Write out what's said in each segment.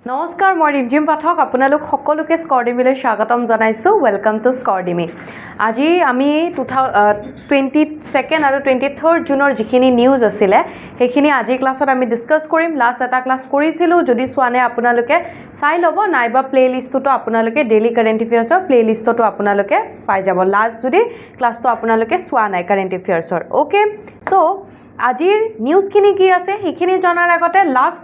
নমস্কাৰ মই ৰিমঝিম পাঠক আপোনালোক সকলোকে স্কৰ্ডিমিলৈ স্বাগতম জনাইছোঁ ওয়েলকাম টু স্কৰ্ডিমি আজি আমি 22nd আৰু 23rd জুনৰ যিখিনি নিউজ আছিলে সেইখিনি আজি ক্লাছত আমি ডিসকাস কৰিম লাষ্ট এটা ক্লাছ কৰিছিলোঁ যদি চোৱানে আপোনালোকে চাই ল'ব নাইবা প্লেলিষ্টটো আপোনালোকে ডেইলি কাৰেণ্ট এফেয়াৰ্সৰ প্লেলিষ্টটো আপোনালোকে পাই যাব লাষ্ট যদি ক্লাছটো আপোনালোকে চোৱা নাই কাৰেণ্ট এফেয়াৰ্সৰ ওকে সো আজিৰ নিউজখিনি কি আছে সেইখিনি জনাৰ আগতে লাষ্ট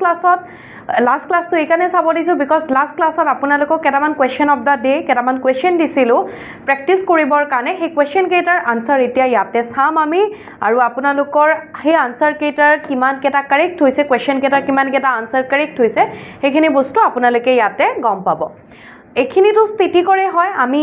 ক্লাছটো এইকাৰণে চাব দিছোঁ বিকজ লাষ্ট ক্লাছত আপোনালোকক কেইটামান কুৱেশ্যন অফ দ্য ডে কেইটামান কুৱেশ্যন দিছিলোঁ প্ৰেক্টিছ কৰিবৰ কাৰণে সেই কুৱেশ্যন কেইটাৰ আনচাৰ এতিয়া ইয়াতে চাম আমি আৰু আপোনালোকৰ সেই আনচাৰ কেইটাৰ কিমানকেইটা কাৰেক্ট হৈছে কুৱেশ্যন কেইটাৰ কিমানকেইটা আনচাৰ কাৰেক্ট হৈছে সেইখিনি বস্তু আপোনালোকে ইয়াতে গম পাব এইখিনিতো স্থিতি কৰে হয় আমি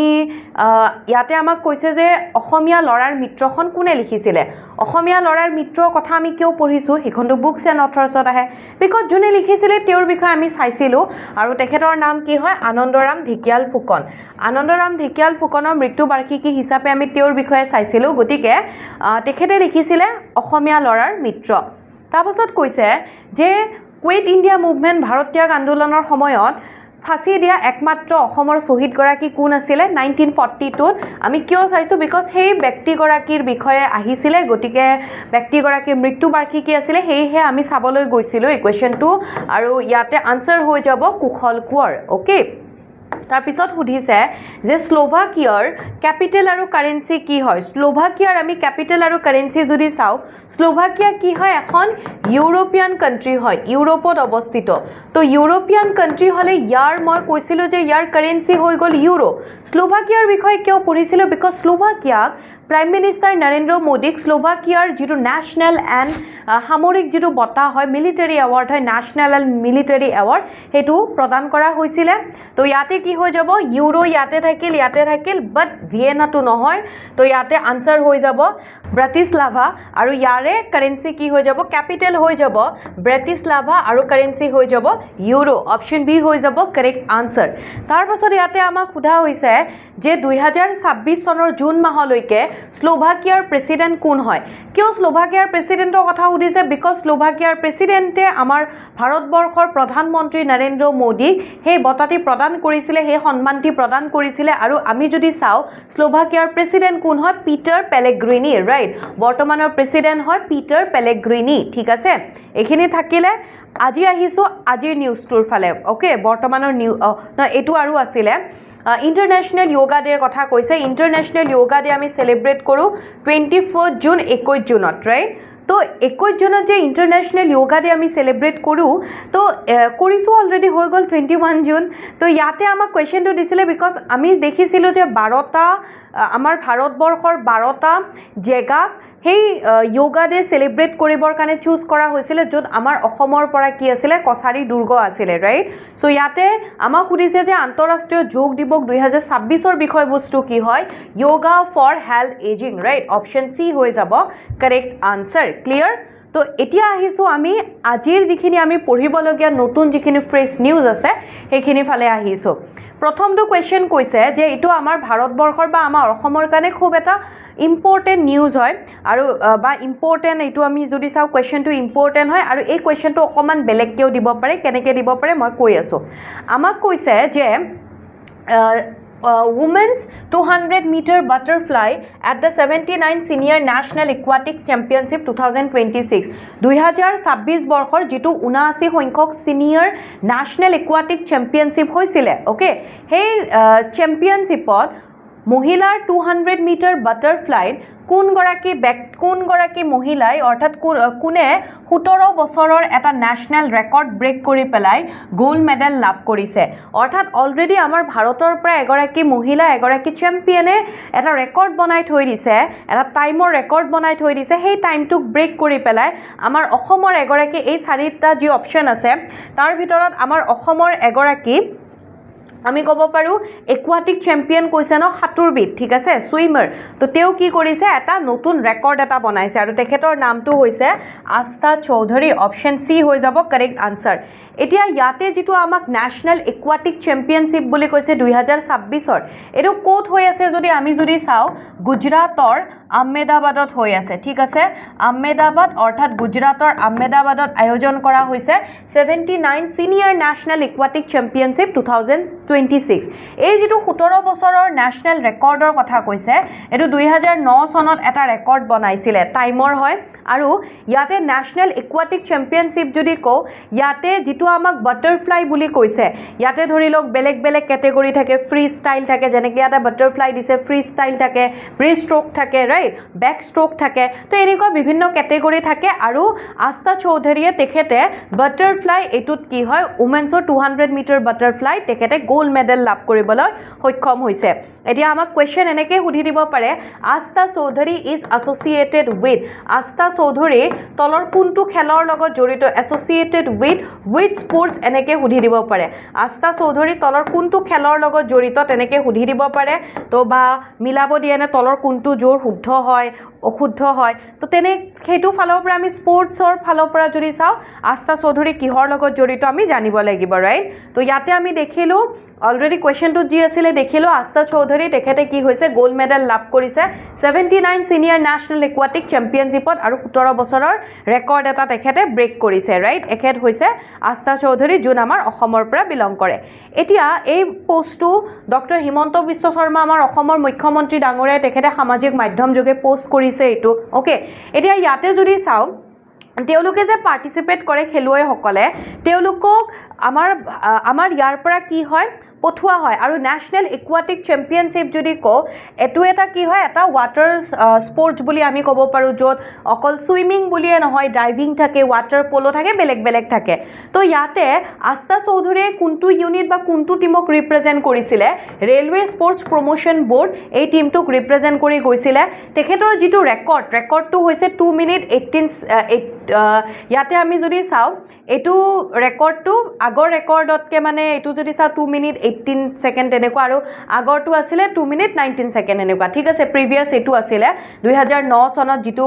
ইয়াতে আমাক কৈছে যে অসমীয়া লৰাৰ মিত্ৰখন কোনে লিখিছিলে অসমীয়া লৰাৰ মিত্ৰৰ কথা আমি কিয় পঢ়িছোঁ সেইখনটো বুকছ এণ্ড অথৰ্ছত আহে বিকজ যোনে লিখিছিলে তেওঁৰ বিষয়ে আমি চাইছিলোঁ আৰু তেখেতৰ নাম কি হয় আনন্দৰাম ঢেকিয়াল ফুকন আনন্দৰাম ঢেকিয়াল ফুকনৰ মৃত্যু বাৰ্ষিকী হিচাপে আমি তেওঁৰ বিষয়ে চাইছিলোঁ গতিকে তেখেতে লিখিছিলে অসমীয়া লৰাৰ মিত্ৰ তাৰপাছত কৈছে যে কুৱেইট ইণ্ডিয়া মুভমেণ্ট ভাৰত ত্যাগ আন্দোলনৰ সময়ত ফাঁসি দিয়া একমাত্ৰ অসমৰ শহীদগৰাকী কোন আছিলে 1942 আমি কিয় চাইছোঁ বিকজ সেই ব্যক্তিগৰাকীৰ বিষয়ে আহিছিলে গতিকে ব্যক্তিগৰাকীৰ মৃত্যু বাৰ্ষিকী আছিলে সেয়েহে আমি চাবলৈ গৈছিলোঁ এই কুৱেশ্যনটো আৰু ইয়াতে আনসাৰ হৈ যাব কুশল কোঁৱৰ ওকে তাৰপিছত সুধিছে যে স্লোভাকিয়াৰ ক্যাপিটেল আৰু কাৰেন্সি কি হয় স্লোভাকিয়াৰ আমি ক্যাপিটেল আৰু কাৰেন্সি যদি চাও স্লোভাকিয়া কি হয় এখন ইউৰোপিয়ান কান্ট্ৰি হয় ইউৰোপত অৱস্থিত তো ইউৰোপিয়ান কান্ট্ৰি হলে ইয়াৰ মই কৈছিলোঁ যে ইয়াৰ কাৰেন্সি হৈ গ'ল ইউৰো স্লোভাকিয়াৰ বিষয়ে কিয় পঢ়িছিলোঁ বিকজ স্লোভাকিয়াক প্ৰাইম মিনিষ্টাৰ নৰেন্দ্ৰ মোদীক স্লোভাকিয়াৰ যিটো নেশ্যনেল এণ্ড সামৰিক যিটো বঁটা হয় মিলিটাৰী এৱাৰ্ড হয় নেশ্যনেল এণ্ড মিলিটাৰী এৱাৰ্ড সেইটো প্ৰদান কৰা হৈছিলে তো ইয়াতে কি হৈ যাব ইউৰো ইয়াতে থাকিল বাট ভিয়েনাটো নহয় তো ইয়াতে আনসাৰ হৈ যাব ব্ৰাটিস্লাভা আৰু ইয়াৰে কাৰেন্সি কি হৈ যাব ক্যাপিটেল হৈ যাব ব্ৰাটিস্লাভা আৰু কাৰেন্সি হৈ যাব ইউৰো অপশ্যন বি হৈ যাব কাৰেক্ট আনসাৰ তাৰপাছত ইয়াতে আমাক সোধা হৈছে যে 2026 চনৰ জুন মাহলৈকে স্লোভাকিয়াৰ প্ৰেসিডেন্ট কোন হয় কিয় স্লোভাকিয়াৰ প্ৰেসিডেন্টৰ কথা সুধিছে বিকজ স্লোভাকিয়াৰ প্ৰেসিডেন্টে আমাৰ ভাৰতবৰ্ষৰ প্ৰধানমন্ত্ৰী নৰেন্দ্ৰ মোদীক সেই বঁটাটি প্ৰদান কৰিছিলে সেই সন্মানটি প্ৰদান কৰিছিলে আৰু আমি যদি চাও স্লোভাকিয়াৰ প্ৰেসিডেন্ট কোন হয় পিটাৰ পেলেগ্ৰিনি ৰাইট বৰ্তমানৰ প্ৰেসিডেন্ট হয় পিটাৰ পেলেগ্ৰিনি ঠিক আছে এইখিনি থাকিলে আজি আহিছো আজিৰ নিউজটোৰ ফালে ওকে বৰ্তমানৰ এটো আৰু আছিলে ইন্টাৰনেশ্যনেল যোগা ডেৰ কথা কৈছে ইন্টাৰনেশ্যনেল যোগা ডে আমি সেলিব্ৰেট কৰো 24 জুন 21 জুনত ৰাইট তো 21 জুনত যে ইন্টাৰনেশ্যনেল যোগা ডে আমি সেলিব্ৰেট কৰো তো কৰিছো অলৰেডি হৈ গ'ল 21 জুন তো ইয়াতে আমাক কোৱেশ্চনটো দিছিলে বিকজ আমি দেখিছিলোঁ যে 12টা আমাৰ ভাৰতবৰ্ষৰ 12টা জেগাক সেই যোগা ডে সেলিব্ৰেট কৰিবৰ কাৰণে চুজ কৰা হৈছিলে য'ত আমাৰ অসমৰ পৰা কি আছিলে কছাৰী দুৰ্গ আছিলে ৰাইট সো ইয়াতে আমাক সুধিছে যে আন্তঃৰাষ্ট্ৰীয় যোগ দিৱস 2026 ৰ বিষয়বস্তু কি হয় yoga for health ageing right option C হৈ যাব কাৰেক্ট আনসাৰ ক্লিয়াৰ তো এতিয়া আহিছো আমি আজিৰ যিখিনি আমি পঢ়িবলগীয়া নতুন যিখিনি ফ্ৰেছ নিউজ আছে সেইখিনি ফালে আহিছো প্ৰথমটো কোৱেশ্চন কৈছে যে এটো আমাৰ ভাৰতবৰ্ষৰ বা আমাৰ অসমৰ কাৰণে খুব এটা ইম্পৰ্টেন্ট নিউজ হয় আৰু বা ইম্পৰ্টেন্ট এটো আমি যদি চাও কোৱেশ্চনটো ইম্পৰ্টেন্ট হয় আৰু এই কোৱেশ্চনটো অকমান বেলেগকেও দিব পাৰে কেনেকৈ দিব পাৰে মই কৈ আছো আমাক কৈছে যে women's 200 meter butterfly at the 79 senior national aquatic championship 2026 2026 বৰ্ষৰ যেটো 79 সংখ্যক সিনিয়ৰ নেশ্যনেল একুৱাটিক চেম্পিয়নশ্বিপ হৈছিলে ওকে সেই চেম্পিয়নশ্বিপত মহিলাৰ 200 মিটাৰ বাটাৰফ্লাই কোন গৰাকী মহিলাই অৰ্থাৎ কোনে 17 বছৰৰ এটা নেশ্যনেল ৰেকৰ্ড ব্ৰেক কৰি পেলাই গোল্ড মেডেল লাভ কৰিছে অৰ্থাৎ অলৰেডি আমাৰ ভাৰতৰ পৰা এগৰাকী মহিলা এগৰাকী চেম্পিয়নে এটা ৰেকৰ্ড বনাই থৈ দিছে এটা টাইমৰ ৰেকৰ্ড বনাই থৈ দিছে সেই টাইমটোক ব্ৰেক কৰি পেলাই আমাৰ অসমৰ এগৰাকী এই চাৰিটা যি অপশ্যন আছে তাৰ ভিতৰত আমাৰ অসমৰ এগৰাকী আমি ক'ব পাৰো একুৱাটিক চেম্পিয়ন কৈছে ন সাঁতুৰবিদ ঠিক আছে সুইমাৰ তো তেও কি কৰিছে এটা নতুন ৰেকৰ্ড এটা বনাইছে আৰু তেখেতৰ নামটো হৈছে আস্থা চৌধুৰী অপশ্যন সি হৈ যাব কাৰেক্ট আনসাৰ এতিয়া ইয়াতে যেটো আমাক ন্যাশনাল একুয়াটিক চ্যাম্পিয়নশিপ বুলি কৈছে 2026 এটো কোট হৈ আছে যদি আমি যদি চাও গুজৰাটৰ আহমেদাবাদত হৈ আছে ঠিক আছে আহমেদাবাদ অৰ্থাৎ গুজৰাটৰ আহমেদাবাদত আয়োজন কৰা হৈছে 79 সিনিয়ৰ ন্যাশনাল একুয়াটিক চ্যাম্পিয়নশিপ 2026 এই যেটো 17 বছৰৰ ন্যাশনাল ৰেকৰ্ডৰ কথা কৈছে এটো 2009 চনত এটা ৰেকৰ্ড বনাইছিলে টাইমৰ হয় আৰু ইয়াতে ন্যাশনাল একুয়াটিক চ্যাম্পিয়নশিপ যদি কো ইয়াতে যেটো আমাক বাটাৰফ্লাই বুলি কৈছে ইয়াতে ধৰি লওক বেলেগ বেলেগ ক্যাটেগৰি থাকে ফ্ৰী ষ্টাইল থাকে যেনেকৈ এটা বাটাৰফ্লাই দিছে ফ্ৰী ষ্টাইল থাকে ব্ৰেষ্ট ষ্ট্ৰোক থাকে ৰাইট বেক ষ্ট্ৰোক থাকে তো এনেকুৱা বিভিন্ন ক্যাটেগৰি থাকে আৰু আস্থা চৌধুৰীয়ে তেখেতে বাটাৰফ্লাই এটুত কি হয় উমেন্সৰ 200 মিটাৰ বাটাৰফ্লাই তেখেতে গোল্ড মেডেল লাভ কৰিবলৈ সক্ষম হৈছে এতিয়া আমাক কোৱেশ্চন এনেকৈ সুধি দিব পাৰে আস্থা চৌধুৰী ইজ এছ'চিয়েটেড উইথ আস্থা চৌধুৰী তলৰ কোনটো খেলৰ লগত জড়িত এছ'চিয়েটেড উইথ স্পৰ্টছ এনেকৈ সুধি দিব পাৰে আস্থা চৌধুৰী তলৰ কোনটো খেলৰ লগত জড়িত তেনেকৈ সুধি দিব পাৰে তো বা মিলাব দিয়ে নে তলৰ কোনটো জোৰ শুদ্ধ হয় অশুদ্ধ হয় তো তেনে সেইটো ফালৰ পৰা আমি স্পৰ্টছৰ ফালৰ পৰা যদি চাও আস্থা চৌধুৰী কিহৰ লগত জড়িত আমি জানিব লাগিব ৰাইট তো ইয়াতে আমি দেখিলো অলৰেডি কোৱেশ্চনটো যি আছিল দেখিলো আস্থা চৌধুৰী তেখেতে কি হৈছে গোল্ড মেডেল লাভ কৰিছে 79 সিনিয়ৰ ন্যাশনাল একুয়াটিক চ্যাম্পিয়নশিপত আৰু 17 বছৰৰ ৰেকৰ্ড এটা তেখেতে ব্ৰেক কৰিছে ৰাইট এখেত হৈছে আস্থা চৌধুৰী যোন আমাৰ অসমৰ পৰা বিলং কৰে এতিয়া এই পোষ্টটো ডক্টৰ হিমন্ত বিশ্ব শৰ্মা আমাৰ অসমৰ মুখ্যমন্ত্ৰী ডাঙৰীয়াই তেখেতে সামাজিক মাধ্যম যোগে পোষ্ট কৰিছে এটো ওকে এতিয়া ইয়াতে যদি চাও তেওঁলোকে যে পাৰ্টিসিপেট কৰে খেলুৱৈসকলে তেওঁলোকক আমাৰ ইয়াৰ পৰা কি হয় পঠোৱা হয় আৰু ন্যাশনাল একুয়াটিক চ্যাম্পিয়নশিপ যদি কো এটো এটা কি হয় এটা ওয়াটাৰ স্পৰ্টছ বুলি আমি ক'ব পাৰো যত অকল সুইমিং বুলিয়ে নহয় ডাইভিং থাকে ওয়াটাৰ পোলো থাকে বেলেগ বেলেগ থাকে তো ইয়াতে আস্থা চৌধুৰীয়ে কোনটো ইউনিট বা কোনটো টিমক ৰিপ্ৰেজেন্ট কৰিছিলে ৰেলৱে স্পৰ্টছ প্ৰমোশন বোৰ্ড এই টিমটোক ৰিপ্ৰেজেন্ট কৰি গৈছিলে তেখেতৰ যেটো ৰেকৰ্ডটো হৈছে 2 মিনিট 18 ইয়াতে আমি যদি চাও এটো ৰেকৰ্ডটো আগৰ ৰেকৰ্ডতকে মানে এটো যদি চাও 2 মিনিট 18 সেকেন্ড এনেকুৱা আৰু আগৰটো আছিল 2 মিনিট 19 সেকেন্ড এনেকুৱা ঠিক আছে প্ৰিভিয়াস এটো আছিল 2009 চনত যেটো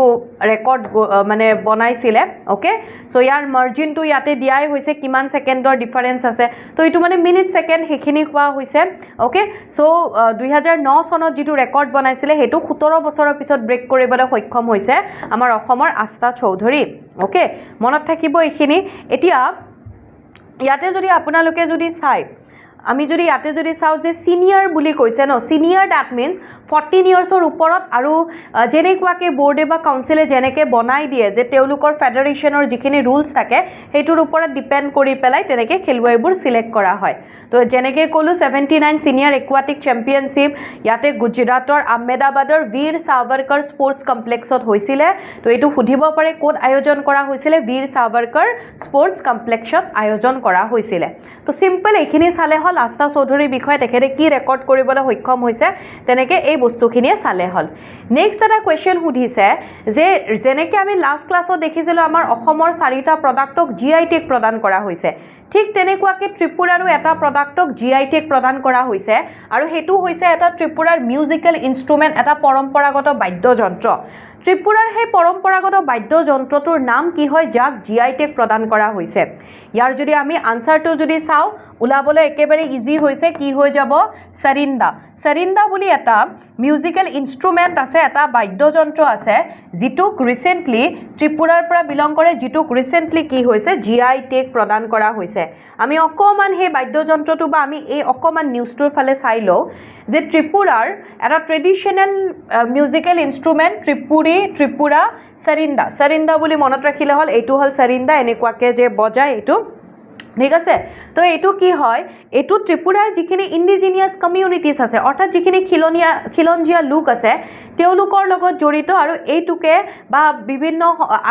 ৰেকৰ্ড মানে বনাইছিলে ওকে সো ইয়াৰ মাৰ্জিনটো ইয়াতে দিয়াই হৈছে কিমান সেকেন্ডৰ ডিফাৰেন্স আছে তো এটো মানে মিনিট সেকেন্ড হেখিনি কোৱা হৈছে ওকে সো 2009 চনত যেটো ৰেকৰ্ড বনাইছিলে হেতু 17 বছৰৰ পিছত ব্ৰেক কৰিবলৈ সক্ষম হৈছে আমাৰ অসমৰ আস্থা চৌধুৰী ওকে মনত থাকিব এইখিনি এতিয়া ইয়াতে যদি আপোনালোকে যদি চাই আমি যদি ইয়াতে যদি চাও যে সিনিয়ৰ বুলি কৈছে ন সিনিয়ৰ দ্যাট মিন্স 14 ইয়াৰ্ছৰ ওপৰত আৰু যেনেকুৱাকে বোৰ্ডে বা কাউন্সিলে যেনেকে বনাই দিয়ে যে তেওঁলোকৰ ফেডাৰেশনৰ যিখিনি ৰুলছ থাকে হেতুৰ ওপৰত ডিপেন্ড কৰি পেলাই তেনেকে খেলুৱৈবোৰ সিলেক্ট কৰা হয় তো যেনেকে কলো 79 সিনিয়ৰ একুয়াটিক চ্যাম্পিয়নশিপ ইয়াতে গুজৰাটৰ আহমেদাবাদৰ বীৰ সাৱৰকৰ স্পৰ্টছ কমপ্লেক্সত হৈছিলে তো এটো সুধিব পাৰে কোড আয়োজন কৰা হৈছিলে বীৰ সাৱৰকৰ স্পৰ্টছ কমপ্লেক্সত আয়োজন কৰা হৈছিলে তো সিম্পল এইখিনি চালে হল আস্থা চৌধুৰীৰ বিষয়ে তেখেতে কি ৰেকৰ্ড কৰিবলৈ সক্ষম হৈছে তেনেকে এই বস্তুখিনিয়ে চালে হল নেক্সট এটা কোৱেশ্চন সুধিছে যে যেনেকে আমি লাষ্ট ক্লাছত দেখিছিলো আমাৰ অসমৰ 4টা প্ৰডাক্টক জিআই টেগ প্ৰদান কৰা হৈছে ঠিক তেনেকুৱাকে ত্ৰিপুৰাৰো এটা প্ৰডাক্টক জিআই টেগ প্ৰদান কৰা হৈছে আৰু হেতু হৈছে এটা ত্ৰিপুৰাৰ মিউজিকেল ইনস্ট্ৰুমেন্ট এটা পৰম্পৰাগত বাদ্যযন্ত্ৰ ত্ৰিপুৰাৰ হে পৰম্পৰাগত বাদ্যযন্ত্ৰটোৰ নাম কি হয় যাক জিআই টেগ প্ৰদান কৰা হৈছে ইয়াৰ যদি আমি আনসাৰটো যদি চাও উলাবলৈ একেবাৰে ইজি হৈছে কি হৈ যাব সৰিন্দা বুলি এটা মিউজিকেল ইনস্ট্ৰুমেন্ট আছে এটা বাদ্যযন্ত্ৰ আছে যিটোক ৰিসেন্টলি ত্ৰিপুৰাৰ পৰা বিলং কৰে যিটোক ৰিসেন্টলি কি হৈছে জিআই টেগ প্ৰদান কৰা হৈছে আমি অকমান হে বাদ্যযন্ত্ৰটো বা আমি এই অকমান নিউজটোৰ ফালে চাই লও যে ত্ৰিপুৰাৰ এটা ট্ৰেডিশনাল মিউজিকেল ইনস্ট্ৰুমেন্ট ত্ৰিপুৰা সৰিন্দা বুলি মনত ৰাখিলে হল এটো হল সৰিন্দা এনেকুৱাকে যে বজায় এটো ঠিক আছে তো এটো কি হয় এটো ত্ৰিপুৰাৰ যিখিনি ইন্ডিজিনিয়াস কমিউনিটিজ আছে অৰ্থাৎ যিখিনি খিলঞ্জিয়া লোক আছে তেওঁলোকৰ লগত জড়িত আৰু এইটোকে বা বিভিন্ন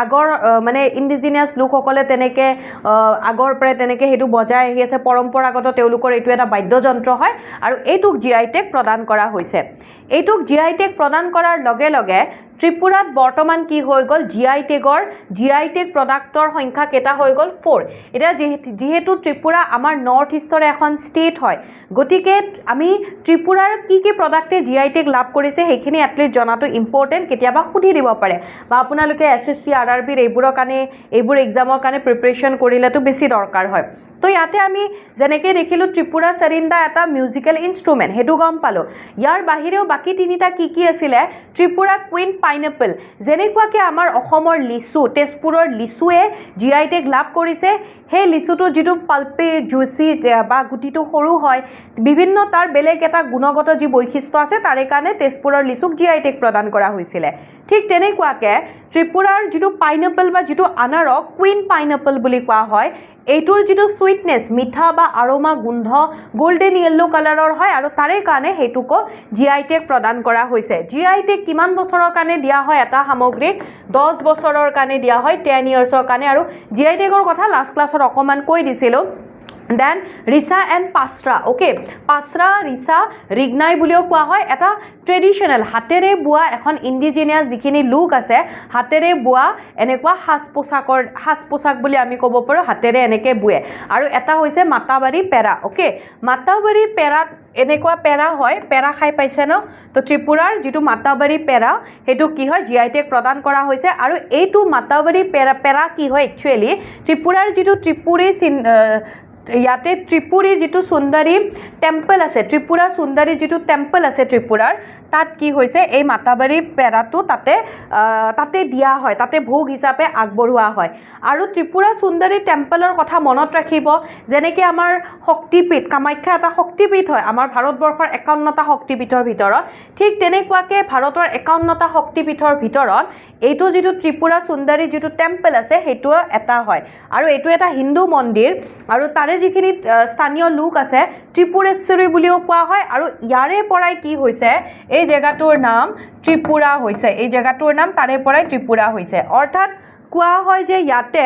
আগৰ মানে ইন্ডিজিনিয়াস লোকসকলে তেনেকে আগৰ পৰা তেনেকে হেতু বজাই আহি আছে পৰম্পৰাগত তেওঁলোকৰ এটো এটা বাদ্যযন্ত্ৰ হয় আৰু এইটোক জিআই টেগ প্ৰদান কৰা হৈছে এইটোক জিআই টেগ প্ৰদান কৰাৰ লগে লগে ত্ৰিপুৰাত বৰ্তমান কি হৈ গল জিআই টেগ প্ৰডাক্টৰ সংখ্যা কেটা হৈ গল 4 এটা যেহেতু ত্ৰিপুৰা আমাৰ নৰ্থ ইষ্টৰ এখন ষ্টেট হয় গতিকে আমি ত্ৰিপুৰাৰ কি প্ৰডাক্টে জিআই টেগ লাভ কৰিছে হেখিনি এটলিষ্ট জনাটো ইম্পৰ্টেন্ট কেতিয়াবা সুধি দিব পাৰে বা আপোনালোকে এসএসসি আৰআৰবি এইবোৰৰ কাৰণে এইবোৰ এক্সামৰ কাৰণে প্ৰিপাৰেচন কৰিলেটো বেছি দৰকাৰ হয় তো ইয়াতে আমি যেনেকৈ দেখিলোঁ ত্ৰিপুৰা চাৰিন্দা এটা মিউজিকেল ইনষ্ট্ৰুমেণ্ট সেইটো গম পালোঁ ইয়াৰ বাহিৰেও বাকী তিনিটা কি আছিলে ত্ৰিপুৰা কুইন পাইনএপল যেনেকুৱাকৈ আমাৰ অসমৰ লিচু তেজপুৰৰ লিচুৱে GI টেগ লাভ কৰিছে সেই লিচুটো যিটো পাল্পি জুচি বা গুটিটো সৰু হয় বিভিন্ন তাৰ বেলেগ এটা গুণগত যি বৈশিষ্ট্য আছে তাৰে কাৰণে তেজপুৰৰ লিচুক GI টেগ প্ৰদান কৰা হৈছিলে ঠিক তেনেকুৱাকৈ ত্ৰিপুৰাৰ যিটো পাইনএপল বা যিটো আনাৰক কুইন পাইনএপল বুলি কোৱা হয় এইটোৰ যিটো সুইটনেছ মিঠা বা আৰোমা গোন্ধ গোল্ডেন ইয়েলো কালাৰৰ হয় আৰু তাৰে কাৰণে সেইটোকো GI টেগ প্ৰদান কৰা হৈছে GI টেগ কিমান বছৰৰ কাৰণে দিয়া হয় এটা সামগ্ৰী 10 বছৰৰ কাৰণে দিয়া হয় 10 ইয়াৰ্ছৰ কাৰণে আৰু GI টেগৰ কথা লাষ্ট ক্লাছত অকমান কৈ দিছিলোঁ দেন ৰিসা এণ্ড পাছৰা ওকে পাছৰা ৰিসা ৰিগনাই বুলিও কোৱা হয় এটা ট্ৰেডিশ্যনেল হাতেৰে বোৱা এখন ইণ্ডিজিনিয়াছ যিখিনি লুক আছে হাতেৰে বোৱা এনেকুৱা সাজ পোছাক বুলি আমি ক'ব পাৰোঁ হাতেৰে এনেকৈ বোৱে আৰু এটা হৈছে মাতাবাৰী পেৰা ওকে মাতাবাৰী পেৰাত এনেকুৱা পেৰা হয় পেৰা খাই পাইছে ন তো ত্ৰিপুৰাৰ যিটো মাতাবাৰী পেৰা সেইটো কি হয় GI টেগ প্ৰদান কৰা হৈছে আৰু এইটো মাতাবাৰী পেৰা কি হয় একচুৱেলি ত্ৰিপুৰাৰ যিটো ত্ৰিপুৰী ইয়াতে ত্ৰিপুৰী যিটো সুন্দৰী টেম্পল আছে ত্ৰিপুৰা সুন্দৰী যিটো টেম্পল আছে ত্ৰিপুৰাৰ তাত কি হৈছে এই মাতাবাৰী পেৰাটো তাতে দিয়া হয় তাতে ভোগ হিচাপে আগবঢ়োৱা হয় আৰু ত্ৰিপুৰা সুন্দৰী টেম্পলৰ কথা মনত ৰাখিব যেনেকৈ আমাৰ শক্তিপীঠ কামাখ্যা এটা শক্তিপীঠ হয় আমাৰ ভাৰতবৰ্ষৰ 51টা শক্তিপীঠৰ ভিতৰত ঠিক তেনেকুৱাকৈ ভাৰতৰ 51টা শক্তিপীঠৰ ভিতৰত এইটো যিটো ত্ৰিপুৰা সুন্দৰী যিটো টেম্পল আছে সেইটো এটা হয় আৰু এইটো এটা হিন্দু মন্দিৰ আৰু তাৰে যিখিনি স্থানীয় লোক আছে ত্ৰিপুৰেশ্বৰী বুলিও কোৱা হয় আৰু ইয়াৰে পৰাই কি হৈছে এই জেগাটোৰ নাম ত্ৰিপুৰা হৈছে এই জেগাটোৰ নাম তাৰে পৰাই ত্ৰিপুৰা হৈছে অৰ্থাৎ কোৱা হয় যে ইয়াতে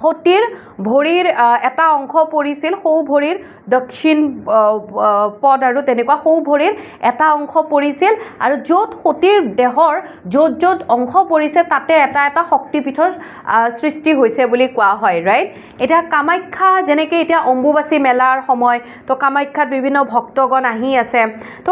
সতীৰ ভৰিৰ এটা অংশ পৰিছিল সৌ ভৰিৰ দক্ষিণ পদ আৰু তেনেকুৱা সৌ ভৰিৰ এটা অংশ পৰিছিল আৰু য'ত সতীৰ দেহৰ য'ত অংশ পৰিছে তাতে এটা শক্তিপীঠৰ সৃষ্টি হৈছে বুলি কোৱা হয় ৰাইট এতিয়া কামাখ্যা যেনেকৈ এতিয়া অম্বুবাচী মেলাৰ সময় তো কামাখ্যাত বিভিন্ন ভক্তগণ আহি আছে তো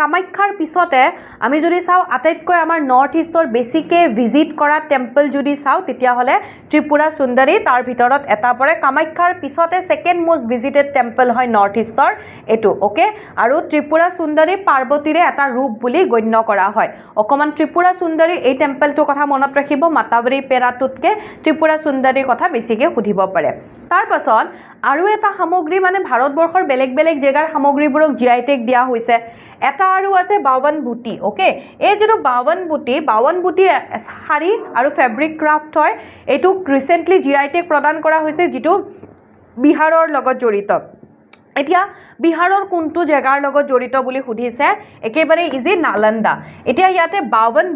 কামাখ্যাৰ পিছতে আমি যদি চাওঁ আটাইতকৈ আমাৰ নৰ্থ ইষ্টৰ বেছিকৈ ভিজিট কৰা টেম্পল যদি চাওঁ তেতিয়াহ'লে ত্ৰিপুৰা সুন্দৰী তাৰ ভিতৰত এটা পৰে কামাখ্যাৰ পিছতে ছেকেণ্ড মষ্ট ভিজিটেড টেম্পল হয় নৰ্থ ইষ্টৰ এইটো ওকে আৰু ত্ৰিপুৰা সুন্দৰী পাৰ্বতীৰে এটা ৰূপ বুলি গণ্য কৰা হয় অকণমান ত্ৰিপুৰা সুন্দৰী এই টেম্পলটোৰ কথা মনত ৰাখিব মাতাবাৰী পেৰাটোতকৈ ত্ৰিপুৰা সুন্দৰীৰ কথা বেছিকৈ সুধিব পাৰে তাৰপাছত আৰু এটা সামগ্ৰী মানে ভাৰতবৰ্ষৰ বেলেগ জেগাৰ সামগ্ৰীবোৰক GI টেগ দিয়া হৈছে এটা আৰু আছে বাৱন বুটি ওকে এই যিটো বাৱন বুটি শাৰী আৰু ফেব্ৰিক ক্ৰাফ্ট হয় এইটোক ৰিচেণ্টলি GI টেগ প্ৰদান কৰা হৈছে যিটো বিহাৰৰ লগত জড়িত এতিয়া বিহাৰৰ কোনটো জেগাৰ লগত জড়িত বুলি সুধিছে একেবাৰে ইজি নালন্দা এতিয়া ইয়াতে বাৱন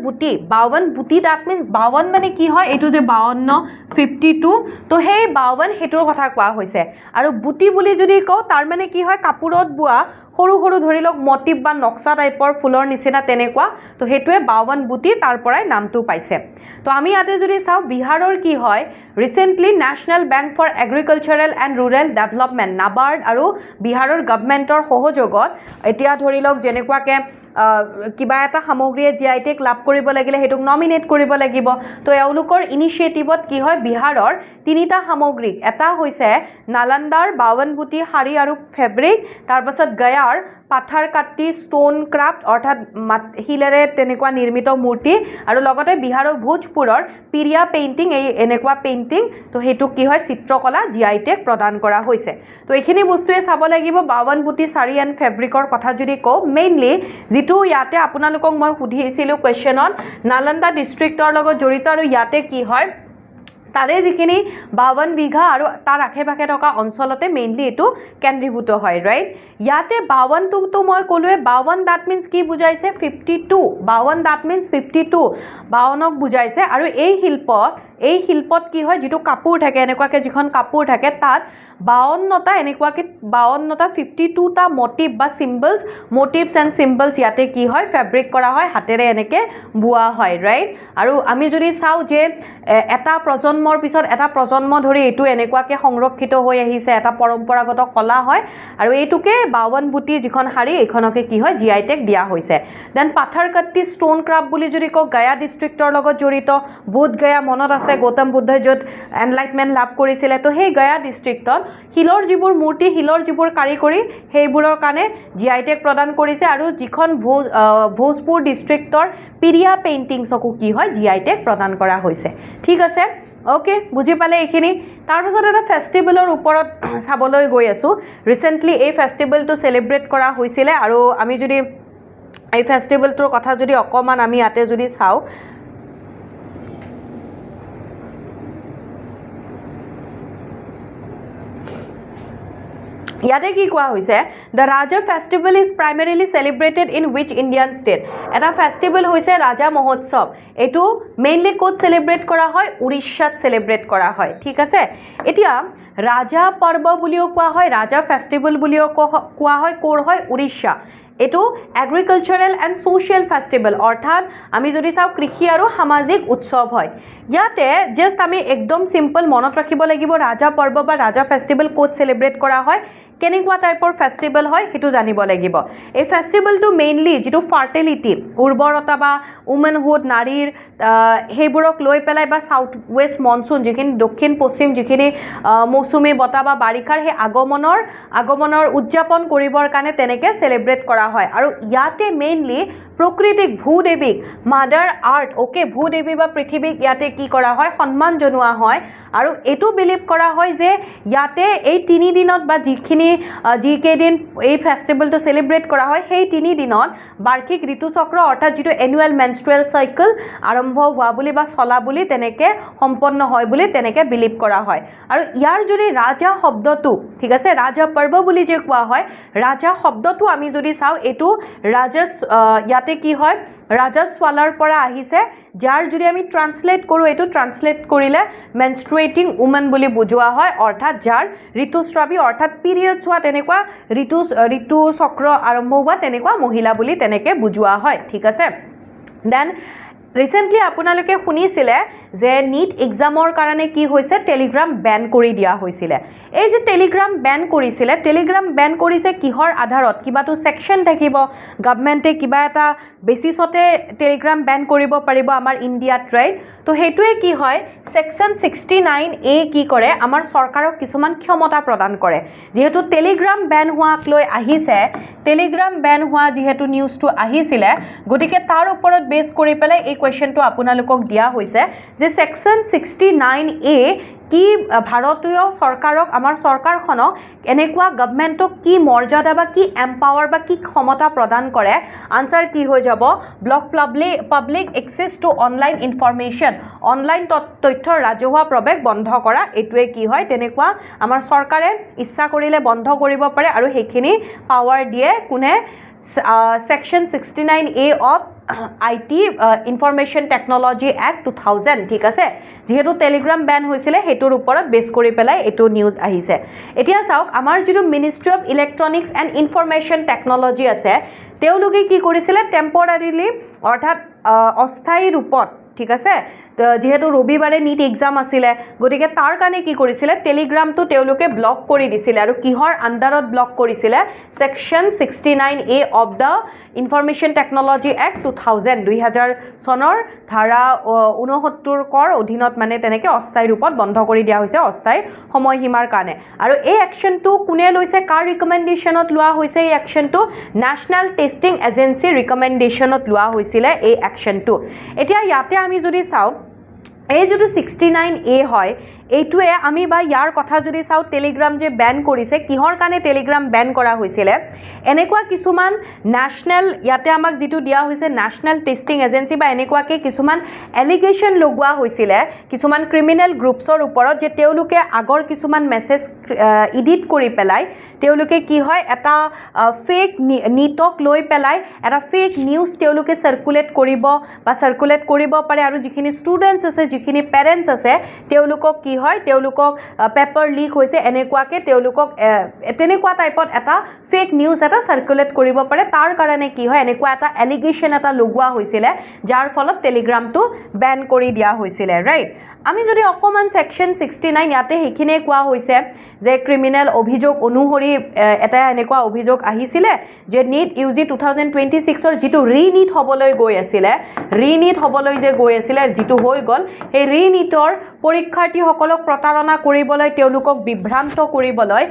বুটি দ্যাট মিন্স বাৱন মানে কি হয় এইটো যে 52 52 তো সেই বাৱন সেইটোৰ কথা কোৱা হৈছে আৰু বুটি বুলি যদি কওঁ তাৰ মানে কি হয় কাপোৰত বোৱা সৰু ধৰি লওক মটিভ বা নক্সা টাইপৰ ফুলৰ নিচিনা তেনেকুৱা তো সেইটোৱে বাৱন বুটি তাৰ পৰাই নামটো পাইছে তো আমি ইয়াতে যদি চাওঁ বিহাৰৰ কি হয় recently national bank for agricultural and rural development NABARD আৰু বিহাৰৰ গভৰ্ণমেণ্টৰ সহযোগত এতিয়া ধৰি লওক যেনেকুৱাকৈ কিবা এটা সামগ্ৰীয়ে GI টেগ লাভ কৰিব লাগিলে সেইটোক নমিনেট কৰিব লাগিব তো এওঁলোকৰ ইনিচিয়েটিভত কি হয় বিহাৰৰ তিনিটা সামগ্ৰী এটা হৈছে নালন্দাৰ বাৱন বুটি শাৰী আৰু ফেব্ৰিক তাৰপাছত গয়াৰ পাথাৰ কাটি ষ্টোন ক্ৰাফ্ট অৰ্থাৎ শিলেৰে তেনেকুৱা নিৰ্মিত মূৰ্তি আৰু লগতে বিহাৰৰ ভোজপুৰৰ পিৰিয়া পেইণ্টিং এই এনেকুৱা পেইণ্টিং তো সেইটো কি হয় চিত্ৰকলা GI টেগ প্ৰদান কৰা হৈছে তো এইখিনি বস্তুৱে চাব লাগিব বাৱন বুটি শাৰী এণ্ড ফেব্ৰিকৰ কথা যদি কওঁ মেইনলি যিটো ইয়াতে আপোনালোকক মই সুধিছিলোঁ কুৱেশ্যনত নালন্দা ডিষ্ট্ৰিক্টৰ লগত জড়িত আৰু ইয়াতে কি হয় তাৰে যিখিনি 52 বিঘা আৰু তাৰ আশে-পাশে থকা অঞ্চলতে মেইনলি এইটো কেন্দ্ৰীভূত হয় ৰাইট ইয়াতে 52 তো মই ক'লোৱে 52 দ্যাট মিন্স কি বুজাইছে 52 52 দ্যাট মিন্স 52 52ক বুজাইছে আৰু এই শিল্পত কি হয় যিটো কাপোৰ থাকে এনেকুৱাকৈ যিখন কাপোৰ থাকে তাত 52টা এনেকুৱাকৈ 52টা 52টা মটিভ বা মটিভছ এণ্ড চিম্বলছ ইয়াতে কি হয় ফেব্ৰিক কৰা হয় হাতেৰে এনেকৈ বোৱা হয় ৰাইট আৰু আমি যদি চাওঁ যে এটা প্ৰজন্মৰ পিছত এটা প্ৰজন্ম ধৰি এইটো এনেকুৱাকৈ সংৰক্ষিত হৈ আহিছে এটা পৰম্পৰাগত কলা হয় আৰু এইটোকে 52 বুটি যিখন শাৰী এইখনকে কি হয় GI টেগ দিয়া হৈছে দেন পাথাৰকাটি ষ্টোন ক্ৰাফ্ট বুলি যদি কওঁ গয়া ডিষ্ট্ৰিক্টৰ লগত জড়িত বুধ গয়া মনত আছে গৌতম বুদ্ধই য'ত এনলাইটমেণ্ট লাভ কৰিছিলে তো সেই গয়া ডিষ্ট্ৰিক্টত শিলৰ যিবোৰ মূৰ্তি শিলৰ যিবোৰ কাৰিকৰী সেইবোৰৰ কাৰণে GI টেগ প্ৰদান কৰিছে আৰু যিখন ভোজপুৰ ডিষ্ট্ৰিক্টৰ পিৰিয়া পেইণ্টিংছকো কি হয় GI টেগ প্ৰদান কৰা হৈছে ঠিক আছে ওকে বুজি পালে এইখিনি তাৰপিছত এটা ফেষ্টিভেলৰ ওপৰত চাবলৈ গৈ আছোঁ ৰিচেণ্টলি এই ফেষ্টিভেলটো চেলিব্ৰেট কৰা হৈছিলে আৰু আমি যদি এই ফেষ্টিভেলটোৰ কথা যদি অকণমান আমি ইয়াতে যদি চাওঁ ইয়াতে কি কোৱা হৈছে the Raja festival is primarily celebrated in wish Indian state এটা ফেষ্টিভেল হৈছে ৰাজা মহোৎসৱ এইটো মেইনলি ক'ত চেলিব্ৰেট কৰা হয় উৰিষ্যাত চেলিব্ৰেট কৰা হয় ঠিক আছে এতিয়া ৰাজা পৰ্ব বুলিও কোৱা হয় ৰাজা ফেষ্টিভেল বুলিও কোৱা হয় ক'ৰ হয় উৰিষ্যা এইটো এগ্ৰিকালচাৰেল এণ্ড ছ'চিয়েল ফেষ্টিভেল অৰ্থাৎ আমি যদি চাওঁ কৃষি আৰু সামাজিক উৎসৱ হয় ইয়াতে জাষ্ট আমি একদম চিম্পল মনত ৰাখিব লাগিব ৰাজা পৰ্ব বা ৰাজা ফেষ্টিভেল ক'ত চেলিব্ৰেট কৰা হয় কেনেকুৱা টাইপৰ ফেষ্টিভেল হয় সেইটো জানিব লাগিব এই ফেষ্টিভেলটো মেইনলি যিটো ফাৰ্টিলিটি উৰ্বৰতা বা উমেনহুড নাৰীৰ সেইবোৰক লৈ পেলাই বা সাউথ ৱেষ্ট মনচুন যিখিনি দক্ষিণ পশ্চিম যিখিনি মৌচুমী বতাহ বা বাৰিষাৰ সেই আগমনৰ উদযাপন কৰিবৰ কাৰণে তেনেকৈ চেলিব্ৰেট কৰা হয় আৰু ইয়াতে মেইনলি প্ৰকৃতিক ভূদেৱীক মাদাৰ আৰ্থ ওকে ভূদেৱী বা পৃথিৱীক ইয়াতে কি কৰা হয় সন্মান জনোৱা হয় আৰু এইটো বিলিভ কৰা হয় যে ইয়াতে এই 3 দিনত বা যিকেইদিন এই ফেষ্টিভেলটো চেলিব্ৰেট কৰা হয় সেই 3 দিনত বাৰ্ষিক ঋতুচক্ৰ অৰ্থাৎ যিটো এনুৱেল মেনষ্ট্ৰুৱেল চাইকেল আৰম্ভ হোৱা বুলি বা চলা বুলি তেনেকৈ সম্পন্ন হয় বুলি তেনেকৈ বিলিভ কৰা হয় আৰু ইয়াৰ যদি ৰাজা শব্দটো ঠিক আছে ৰাজা পৰ্ব বুলি যে কোৱা হয় ৰাজা শব্দটো আমি যদি চাওঁ এইটো ইয়াতে কি হয় ৰাজস্বালাৰ পৰা আহিছে যাৰ যদি আমি ট্ৰান্সলেট কৰোঁ এইটো ট্ৰান্সলেট কৰিলে মেনষ্ট্ৰুৱেটিং উমেন বুলি বুজোৱা হয় অৰ্থাৎ যাৰ ঋতুস্ৰাৱী অৰ্থাৎ পিৰিয়ডছ হোৱা তেনেকুৱা ঋতুচক্ৰ আৰম্ভ হোৱা তেনেকুৱা মহিলা বুলি তেনেকৈ বুজোৱা হয় ঠিক আছে দেন ৰিচেণ্টলি আপোনালোকে শুনিছিলে যে নিট এক্সামৰ কাৰণে কি হৈছে টেলিগ্ৰাম বেন কৰি দিয়া হৈছিলে এই যে টেলিগ্ৰাম বেন কৰিছিলে টেলিগ্ৰাম বেন কৰিছে কিহৰ আধাৰত কিবাটো ছেকশ্যন থাকিব গভৰ্ণমেণ্টে কিবা এটা বেচিছতে টেলিগ্ৰাম বেন কৰিব পাৰিব আমাৰ ইণ্ডিয়াত ৰাইট তো সেইটোৱে কি হয় ছেকশ্যন 69A কি কৰে আমাৰ চৰকাৰক কিছুমান ক্ষমতা প্ৰদান কৰে যিহেতু টেলিগ্ৰাম বেন হোৱাক লৈ আহিছে টেলিগ্ৰাম বেন হোৱা যিহেতু নিউজটো আহিছিলে গতিকে তাৰ ওপৰত বেছ কৰি পেলাই এই কুৱেশ্যনটো আপোনালোকক দিয়া হৈছে যে ছেকশ্যন 69A কি ভাৰতীয় চৰকাৰক আমাৰ চৰকাৰখনক এনেকুৱা গভৰ্ণমেণ্টক কি মৰ্যাদা বা কি এম্পাৱাৰ বা কি ক্ষমতা প্ৰদান কৰে আনসাৰ কি হৈ যাব block public access to online information online তথ্যৰ ৰাজহুৱা প্ৰৱেশ বন্ধ কৰা এইটোৱে কি হয় তেনেকুৱা আমাৰ চৰকাৰে ইচ্ছা কৰিলে বন্ধ কৰিব পাৰে আৰু সেইখিনি পাৱাৰ দিয়ে কোনে section 69A of IT information technology act 2000 ঠিক আছে যেহেতু টেলিগ্ৰাম বেন হৈছিলে সেইটোৰ ওপৰত বেছ কৰি পেলাই এইটো নিউজ আহিছে এতিয়া চাওক আমাৰ যিটো ministry of electronics and information technology আছে তেওঁলোকে কি কৰিছিলে টেম্পৰাৰিলি অৰ্থাৎ অস্থায়ী ৰূপত ঠিক আছে যেহেতু ৰবিবাৰে নিট এক্সাম আছিলে গতিকে তাৰ কাৰণে কি কৰিছিলে টেলিগ্ৰামটো তেওঁলোকে ব্লক কৰি দিছিলে আৰু কিহৰ আণ্ডাৰত ব্লক কৰিছিলে section 69A of the information technology act 2000 চনৰ ধাৰা 69 কৰ অধীনত মানে তেনেকৈ অস্থায়ী ৰূপত বন্ধ কৰি দিয়া হৈছে অস্থায়ী সময়সীমাৰ কাৰণে আৰু এই একশ্যনটো কোনে লৈছে কাৰ ৰিকমেণ্ডেশ্যনত লোৱা হৈছে এই একশ্যনটো নেশ্যনেল টেষ্টিং এজেঞ্চি ৰিকমেণ্ডেশ্যনত লোৱা হৈছিলে এই একশ্যনটো এতিয়া ইয়াতে আমি যদি চাওঁ এই যিটো 69A হয় এইটোৱে আমি বা ইয়াৰ কথা যদি চাওঁ টেলিগ্ৰাম যে বেন কৰিছে কিহৰ কাৰণে টেলিগ্ৰাম বেন কৰা হৈছিলে এনেকুৱা কিছুমান নেশ্যনেল ইয়াতে আমাক যিটো দিয়া হৈছে নেশ্যনেল টেষ্টিং এজেঞ্চি বা এনেকুৱাকৈ কিছুমান এলিগেশ্যন লগোৱা হৈছিলে কিছুমান ক্ৰিমিনেল গ্ৰুপছৰ ওপৰত যে তেওঁলোকে আগৰ কিছুমান মেছেজ এডিট কৰি পেলাই তেওঁলোকে কি হয় এটা ফেক নিটক লৈ পেলাই এটা ফেক নিউজ তেওঁলোকে সাৰ্কুলেট কৰিব পাৰে আৰু যিখিনি ষ্টুডেণ্টছ আছে যিখিনি পেৰেণ্টছ আছে তেওঁলোকক কি হয় তেওঁলোকক পেপাৰ লিক হৈছে এনেকুৱাকৈ তেওঁলোকক তেনেকুৱা টাইপত এটা ফেক নিউজ এটা সাৰ্কুলেট কৰিব পাৰে তাৰ কাৰণে কি হয় এনেকুৱা এটা এলিগেশ্যন এটা লগোৱা হৈছিলে যাৰ ফলত টেলিগ্ৰামটো বেন কৰি দিয়া হৈছিলে ৰাইট আমি যদি অকণমান ছেকশ্যন 69 ইয়াতে সেইখিনিয়ে কোৱা হৈছে যে ক্ৰিমিনেল অভিযোগ অনুসৰি এটা এনেকুৱা অভিযোগ আহিছিলে যে নিট ইউজি 2026ৰ যিটো ৰিনিট হ'বলৈ গৈ আছিলে যে গৈ আছিলে যিটো হৈ গ'ল সেই ৰিনিটৰ পৰীক্ষাৰ্থীসকলক প্ৰতাৰণা কৰিবলৈ তেওঁলোকক বিভ্ৰান্ত কৰিবলৈ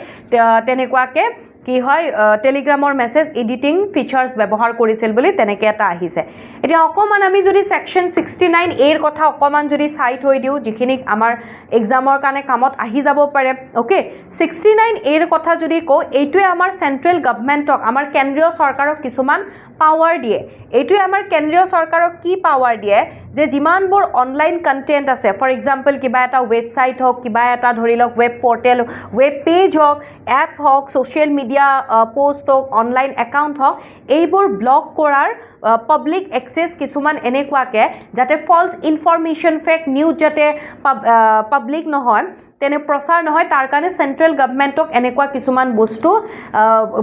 তেনেকুৱাকে কি হয় টেলিগ্ৰামৰ মেছেজ এডিটিং ফিচাৰ্স ব্যৱহাৰ কৰিছিল বুলি তেনেকৈ এটা আহিছে এতিয়া অকমান আমি যদি সেকশন 69 এৰ কথা অকমান যদি চাই থৈ দিও যিখিনি আমাৰ এক্সামৰ কাৰণে কামত আহি যাব পাৰে ওকে 69 এৰ কথা যদি কও এইটোৱে আমাৰ সেন্ট্ৰেল গভৰ্নমেন্টক আমাৰ কেন্দ্ৰীয় চৰকাৰক কিছুমান পাৱাৰ দিয়ে এইটোৱে আমাৰ কেন্দ্ৰীয় চৰকাৰক কি পাৱাৰ দিয়ে যে যিমানবোৰ অনলাইন কন্টেন্ট আছে ফৰ এক্সাম্পল কিবা এটা ওয়েবসাইট হওক কিবা এটা ধৰি লওক ওয়েব পোৰ্টেল ওয়েব পেজ হওক এপ হওক সোশ্যাল মিডিয়া পোষ্ট হওক অনলাইন একাউণ্ট হওক এইবোৰ ব্লক কৰাৰ পাব্লিক এক্সেস কিছুমান এনেকুৱাকে যাতে ফলছ ইনফৰমেশন ফেক নিউজ যাতে পাব্লিক নহয় তেনে প্ৰচাৰ নহয় তাৰ কাৰণে সেন্ট্ৰেল গভৰ্নমেন্টক এনেকুৱা কিছুমান বস্তু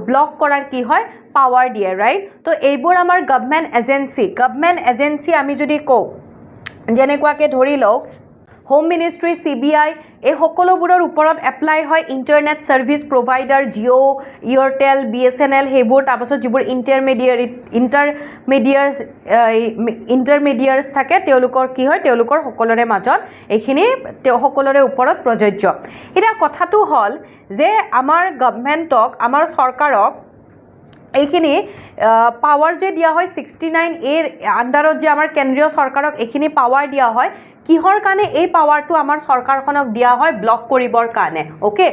ব্লক কৰাৰ কি হয় পাৱাৰ দিয়ে ৰাইট তো এইবোৰ আমাৰ গভৰ্নমেন্ট এজেন্সি আমি যদি কও যেনেকুৱাকে ধৰি লওক হোম মিনিষ্ট্ৰি CBI এই সকলোবোৰৰ ওপৰত এপ্লাই হয় internet service provider Jio Airtel BSNL হেবোৰ তাৰপাছত যিবোৰ ইন্টাৰমিডিয়েটৰ্স থাকে তেওঁলোকৰ কি হয় তেওঁলোকৰ সকলোৰে মাজত এইখিনি সকলোৰে ওপৰত প্ৰযোজ্য এটা কথাটো হল যে আমাৰ গভৰ্নমেন্টক আমাৰ চৰকাৰক এইখিনি পাৱাৰ যে দিয়া হয় 69 এৰ আন্ডাৰত যে আমাৰ কেন্দ্ৰীয় চৰকাৰক এইখিনি পাৱাৰ দিয়া হয় কিহৰ কাৰণে এই পাৱাৰটো আমাৰ চৰকাৰখনক দিয়া হয় ব্লক কৰিবৰ কাৰণে ওকে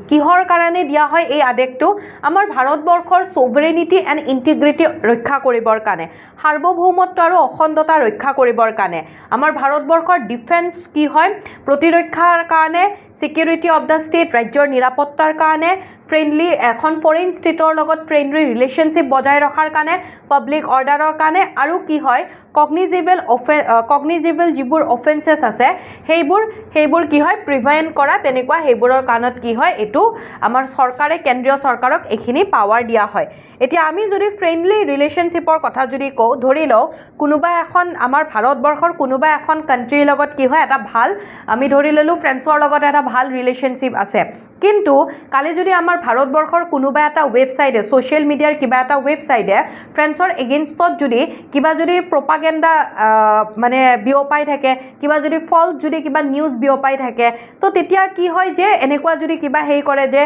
কিহৰ কাৰণে দিয়া হয় এই আদেশটো আমাৰ ভাৰতবৰ্ষৰ সভৰেনিটি এণ্ড ইন্টিগ্ৰিটি ৰক্ষা কৰিবৰ কাৰণে সাৰ্বভৌমত্ব আৰু অখণ্ডতা ৰক্ষা কৰিবৰ কাৰণে আমাৰ ভাৰতবৰ্ষৰ ডিফেন্স কি হয় প্ৰতিৰক্ষাৰ কাৰণে সিকিউৰিটি অফ দা ষ্টেট ৰাজ্যৰ নিৰাপত্তাৰ কাৰণে ফ্ৰেন্ডলি এখন ফৰেইন ষ্টেটৰ লগত ফ্ৰেন্ডলি ৰিলেশনশিপ বজাই ৰখাৰ কাৰণে পাব্লিক অৰ্ডাৰৰ কাৰণে আৰু কি হয় কগনিজেবল যিবোৰ অফেন্সেস আছে সেইবোৰ কি হয় প্ৰিভেন্ট কৰা তেনেকুৱা সেইবোৰৰ কাৰণত কি হয় এটো আমাৰ চৰকাৰে কেন্দ্ৰীয় চৰকাৰক এইখিনি পাৱাৰ দিয়া হয় এতিয়া আমি যদি ফ্ৰেন্ডলি ৰিলেশনশিপৰ কথা যদি কও ধৰি লও কোনোবা এখন আমাৰ ভাৰতবৰ্ষৰ কোনোবা এখন কান্ট্ৰিৰ লগত কি হয় এটা ভাল আমি ধৰি ললো ফ্ৰেন্সৰ লগত এটা ভাল ৰিলেশনশিপ আছে কিন্তু কালি যদি আমাৰ ভাৰতবৰ্ষৰ কোনোবা এটা ওয়েবসাইটে সোশ্যাল মিডিয়াৰ কিবা এটা ওয়েবসাইটে ফ্ৰেন্সৰ এগেইনষ্টত যদি কিবা যদি প্ৰপাগেণ্ডা মানে বিয়পাই থাকে কিবা যদি ফলছ যদি কিবা নিউজ বিয়পাই থাকে তো তেতিয়া কি হয় যে এনেকুৱা যদি কিবা হেই কৰে যে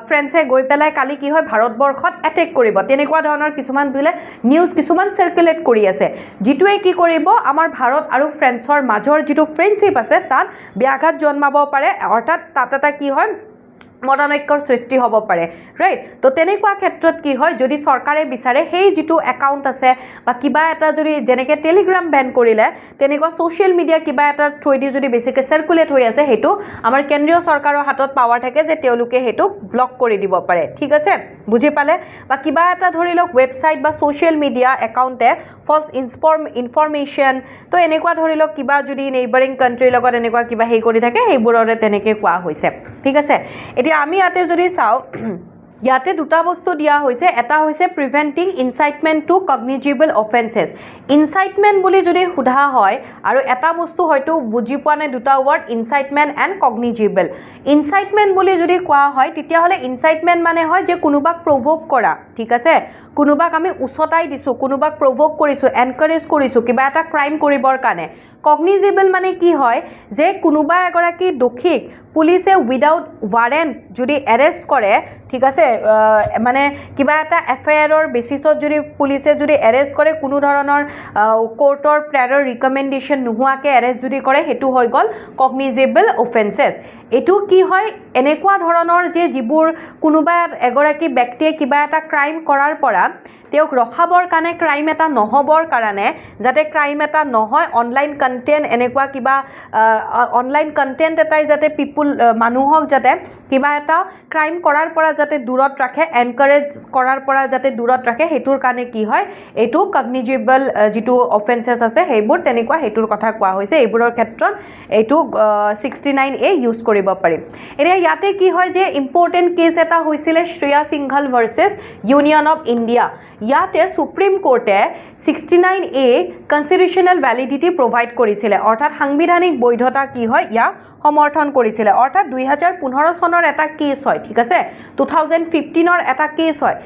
ফ্ৰেন্সে গৈ পেলাই কালি কি হয় ভাৰতবৰ্ষত এটেক কৰিব তেনেকুৱা ধৰণৰ কিছুমান বিলে নিউজ কিছুমান সাৰ্কুলেট কৰি আছে যিটোৱে কি কৰিব আমাৰ ভাৰত আৰু ফ্ৰেন্সৰ মাজৰ যিটো ফ্ৰেণ্ডশিপ আছে তাত ব্যাঘাত জন্মাব পাৰে অৰ্থাৎ তাত এটা কি হয় মতানৈক্যৰ সৃষ্টি হ'ব পাৰে ৰাইট তো তেনেকুৱা ক্ষেত্ৰত কি হয় যদি চৰকাৰে বিচাৰে সেই যিটো একাউণ্ট আছে বা কিবা এটা যদি যেনেকৈ টেলিগ্ৰাম বেন কৰিলে তেনেকুৱা সোশ্যাল মিডিয়া কিবা এটা থ্ৰুদি যদি বেছিকৈ সাৰ্কুলেট হৈ আছে হেতু আমাৰ কেন্দ্ৰীয় চৰকাৰৰ হাতত পাৱাৰ থাকে যে তেওঁলোকে হেতু ব্লক কৰি দিব পাৰে ঠিক আছে বুজি পালে বা কিবা এটা ধৰি লওক ওয়েবসাইট বা সোশ্যাল মিডিয়া একাউণ্টে ফলছ ইনফৰমেশন তো এনেকুৱা ধৰি লওক কিবা যদি নেইবাৰিং কান্ট্ৰিৰ লগত এনেকুৱা কিবা হেই কৰি থাকে সেইবোৰৰে তেনেকৈ কোৱা হৈছে ঠিক আছে এতিয়া আমি ইয়াতে যদি চাও ইয়াতে দুটা বস্তু দিয়া হৈছে এটা হৈছে প্ৰিভেন্টিং incitement two cognizable offences incitement বুলি যদি সোধা হয় আৰু এটা বস্তু হয়তো বুজি পোৱা নাই দুটা word incitement and cognizable incitement বুলি যদি কোৱা হয় তেতিয়া হলে ইনসাইটমেন্ট মানে হয় যে কোনোবাক প্ৰভোক কৰা ঠিক আছে কোনোবাক আমি উছতাই দিছো কোনোবাক প্ৰভোক কৰিছো এনকাৰেজ কৰিছো কিবা এটা ক্ৰাইম কৰিবৰ কাৰণে কগনিজেবল মানে কি হয় যে কোনোবা এগৰাকী দোষীক পুলিচে উইদাউট ৱাৰেণ্ট যদি এৰেষ্ট কৰে ঠিক আছে মানে কিবা এটা এফআইআৰৰ বেসিছত যদি পুলিচে যদি এৰেষ্ট কৰে কোনো ধৰণৰ কোৰ্টৰ প্ৰায়ৰ ৰিকমেন্ডেশন নোহোৱাকে এৰেষ্ট যদি কৰে হেতু হৈ গল কগনিজেবল অফেন্সেস এটো কি হয় এনেকুৱা ধৰণৰ যে যিবোৰ কোনোবা এগৰাকী ব্যক্তিয়ে কিবা এটা ক্ৰাইম কৰাৰ পৰা তেওঁক ৰখাবৰ কাৰণে ক্ৰাইম এটা নহবৰ কাৰণে যাতে ক্ৰাইম এটা নহয় অনলাইন কন্টেন্ট এনেকুৱা কিবা অনলাইন কন্টেন্ট এটাই যাতে মানুহক যাতে কিবা এটা ক্ৰাইম কৰাৰ পৰা যাতে দূৰত ৰাখে এনকাৰেজ কৰাৰ পৰা যাতে দূৰত ৰাখে হেতুৰ কাৰণে কি হয় এটো কগনিজেবল যেটো অফেন্সেস আছে হেবোৰ তেনেকুৱা হেতুৰ কথা কোৱা হৈছে এইবোৰৰ ক্ষেত্ৰত এটো 69 এ ইউজ কৰিব পাৰি এতিয়া ইয়াতে কি হয় যে ইম্পৰ্টেন্ট কেস এটা হৈছিলে Shreya Singhal versus Union of India ইয়াতে সুপ্ৰিম কোৰ্টে 69A কনষ্টিটিউচনেল ভ্যালিডিটি প্ৰভাইড কৰিছিলে অৰ্থাৎ সাংবিধানিক বৈধতা কি হয় ইয়াক সমৰ্থন কৰিছিলে অৰ্থাৎ 2015 চনৰ এটা কেছ হয় ঠিক আছে 2015ৰ এটা কেছ হয়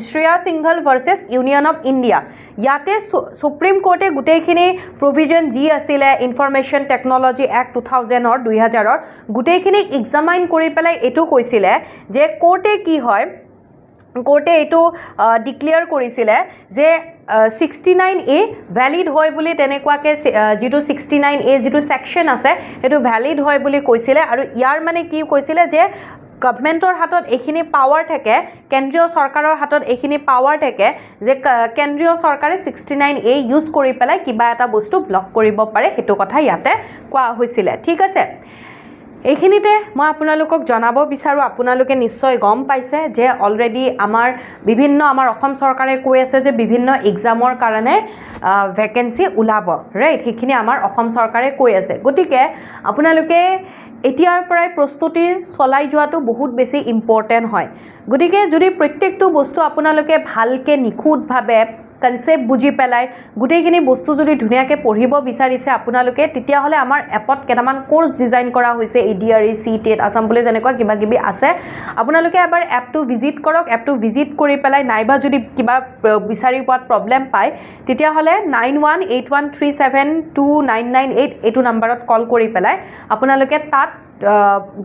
Shreya Singhal versus union of India ইয়াতে সুপ্ৰিম কোৰ্টে গোটেইখিনি প্ৰভিজন যি আছিলে ইনফৰমেশ্যন টেকনলজি এক্ট 2000ৰ গোটেইখিনি এক্সামাইন কৰি পেলাই এটো কৈছিলে যে কোৰ্টে কি হয় কোৰ্টে এটো ডিক্লেয়াৰ কৰিছিলে যে 69A ভ্যালিড হয় বুলি তেনেকুৱাকে যেটো 69A যেটো সেকশন আছে এটো ভ্যালিড হয় বুলি কৈছিলে আৰু ইয়াৰ মানে কি কৈছিলে যে গভৰ্নমেন্টৰ হাতত এখিনি পাৱাৰ থাকে কেন্দ্ৰীয় চৰকাৰৰ হাতত এখিনি পাৱাৰ থাকে যে কেন্দ্ৰীয় চৰকাৰে 69A ইউজ কৰি পেলাই কিবা এটা বস্তু ব্লক কৰিব পাৰে হেতু কথা ইয়াতে কোৱা হৈছিল ঠিক আছে এইখিনিতে মই আপোনালোকক জনাব বিচাৰো আপোনালোকে নিশ্চয় গম পাইছে যে অলৰেডি আমাৰ বিভিন্ন আমাৰ অসম চৰকাৰে কৈ আছে যে বিভিন্ন এক্সামৰ কাৰণে ভ্যাকেন্সি ওলাব ৰাইট সেইখিনি আমাৰ অসম চৰকাৰে কৈ আছে গতিকে আপোনালোকে এতিয়াৰ পৰাই প্ৰস্তুতি চলাই যোৱাটো বহুত বেছি ইম্পৰ্টেন্ট হয় গতিকে যদি প্ৰত্যেকটো বস্তু আপোনালোকে ভালকে নিখুঁতভাৱে কনসেপ্ট বুজি পেলাই গুটেইখিনি বস্তু যদি ধুনিয়াকে পঢ়িব বিচাৰিছে আপোনালোকে তেতিয়া হলে আমাৰ এপত কেটামান কোৰ্স ডিজাইন কৰা হৈছে এডিআৰই সিটেট আসাম পুলিচ এনেকুৱা কিবা কিবি আছে আপোনালোকে এবাৰ এপটো ভিজিট কৰক এপটো ভিজিট কৰি পেলাই নাইবা যদি কিবা বিচাৰি পোৱাত প্ৰবলেম পায় তেতিয়া হলে 9181372998 এটো নম্বৰত কল কৰি পেলাই আপোনালোকে তাত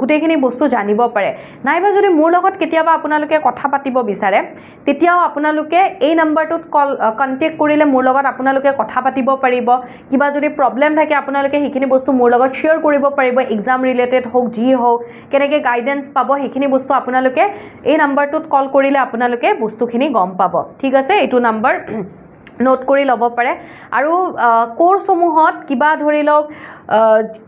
গুটেইখিনি বস্তু জানিব পাৰে নাইবা যদি মোৰ লগত কেতিয়াবা আপোনালোকে কথা পাতিব বিচাৰে তেতিয়াও আপোনালোকে এই নম্বৰটোত কল কন্টাক্ট কৰিলে মোৰ লগত আপোনালোকে কথা পাতিব পাৰিব কিবা যদি প্ৰবলেম থাকে আপোনালোকে হেখিনি বস্তু মোৰ লগত শেয়াৰ কৰিব পাৰিব এক্সাম ৰিলেটেড হোক জি হোক কেনেকে গাইডেন্স পাব হেখিনি বস্তু আপোনালোকে এই নম্বৰটোত কল কৰিলে আপোনালোকে বস্তুখিনি গম পাব ঠিক আছে এইটো নম্বৰ নোট কৰি লব পাৰে আৰু কোৰ্স সমূহত কিবা ধৰি লওক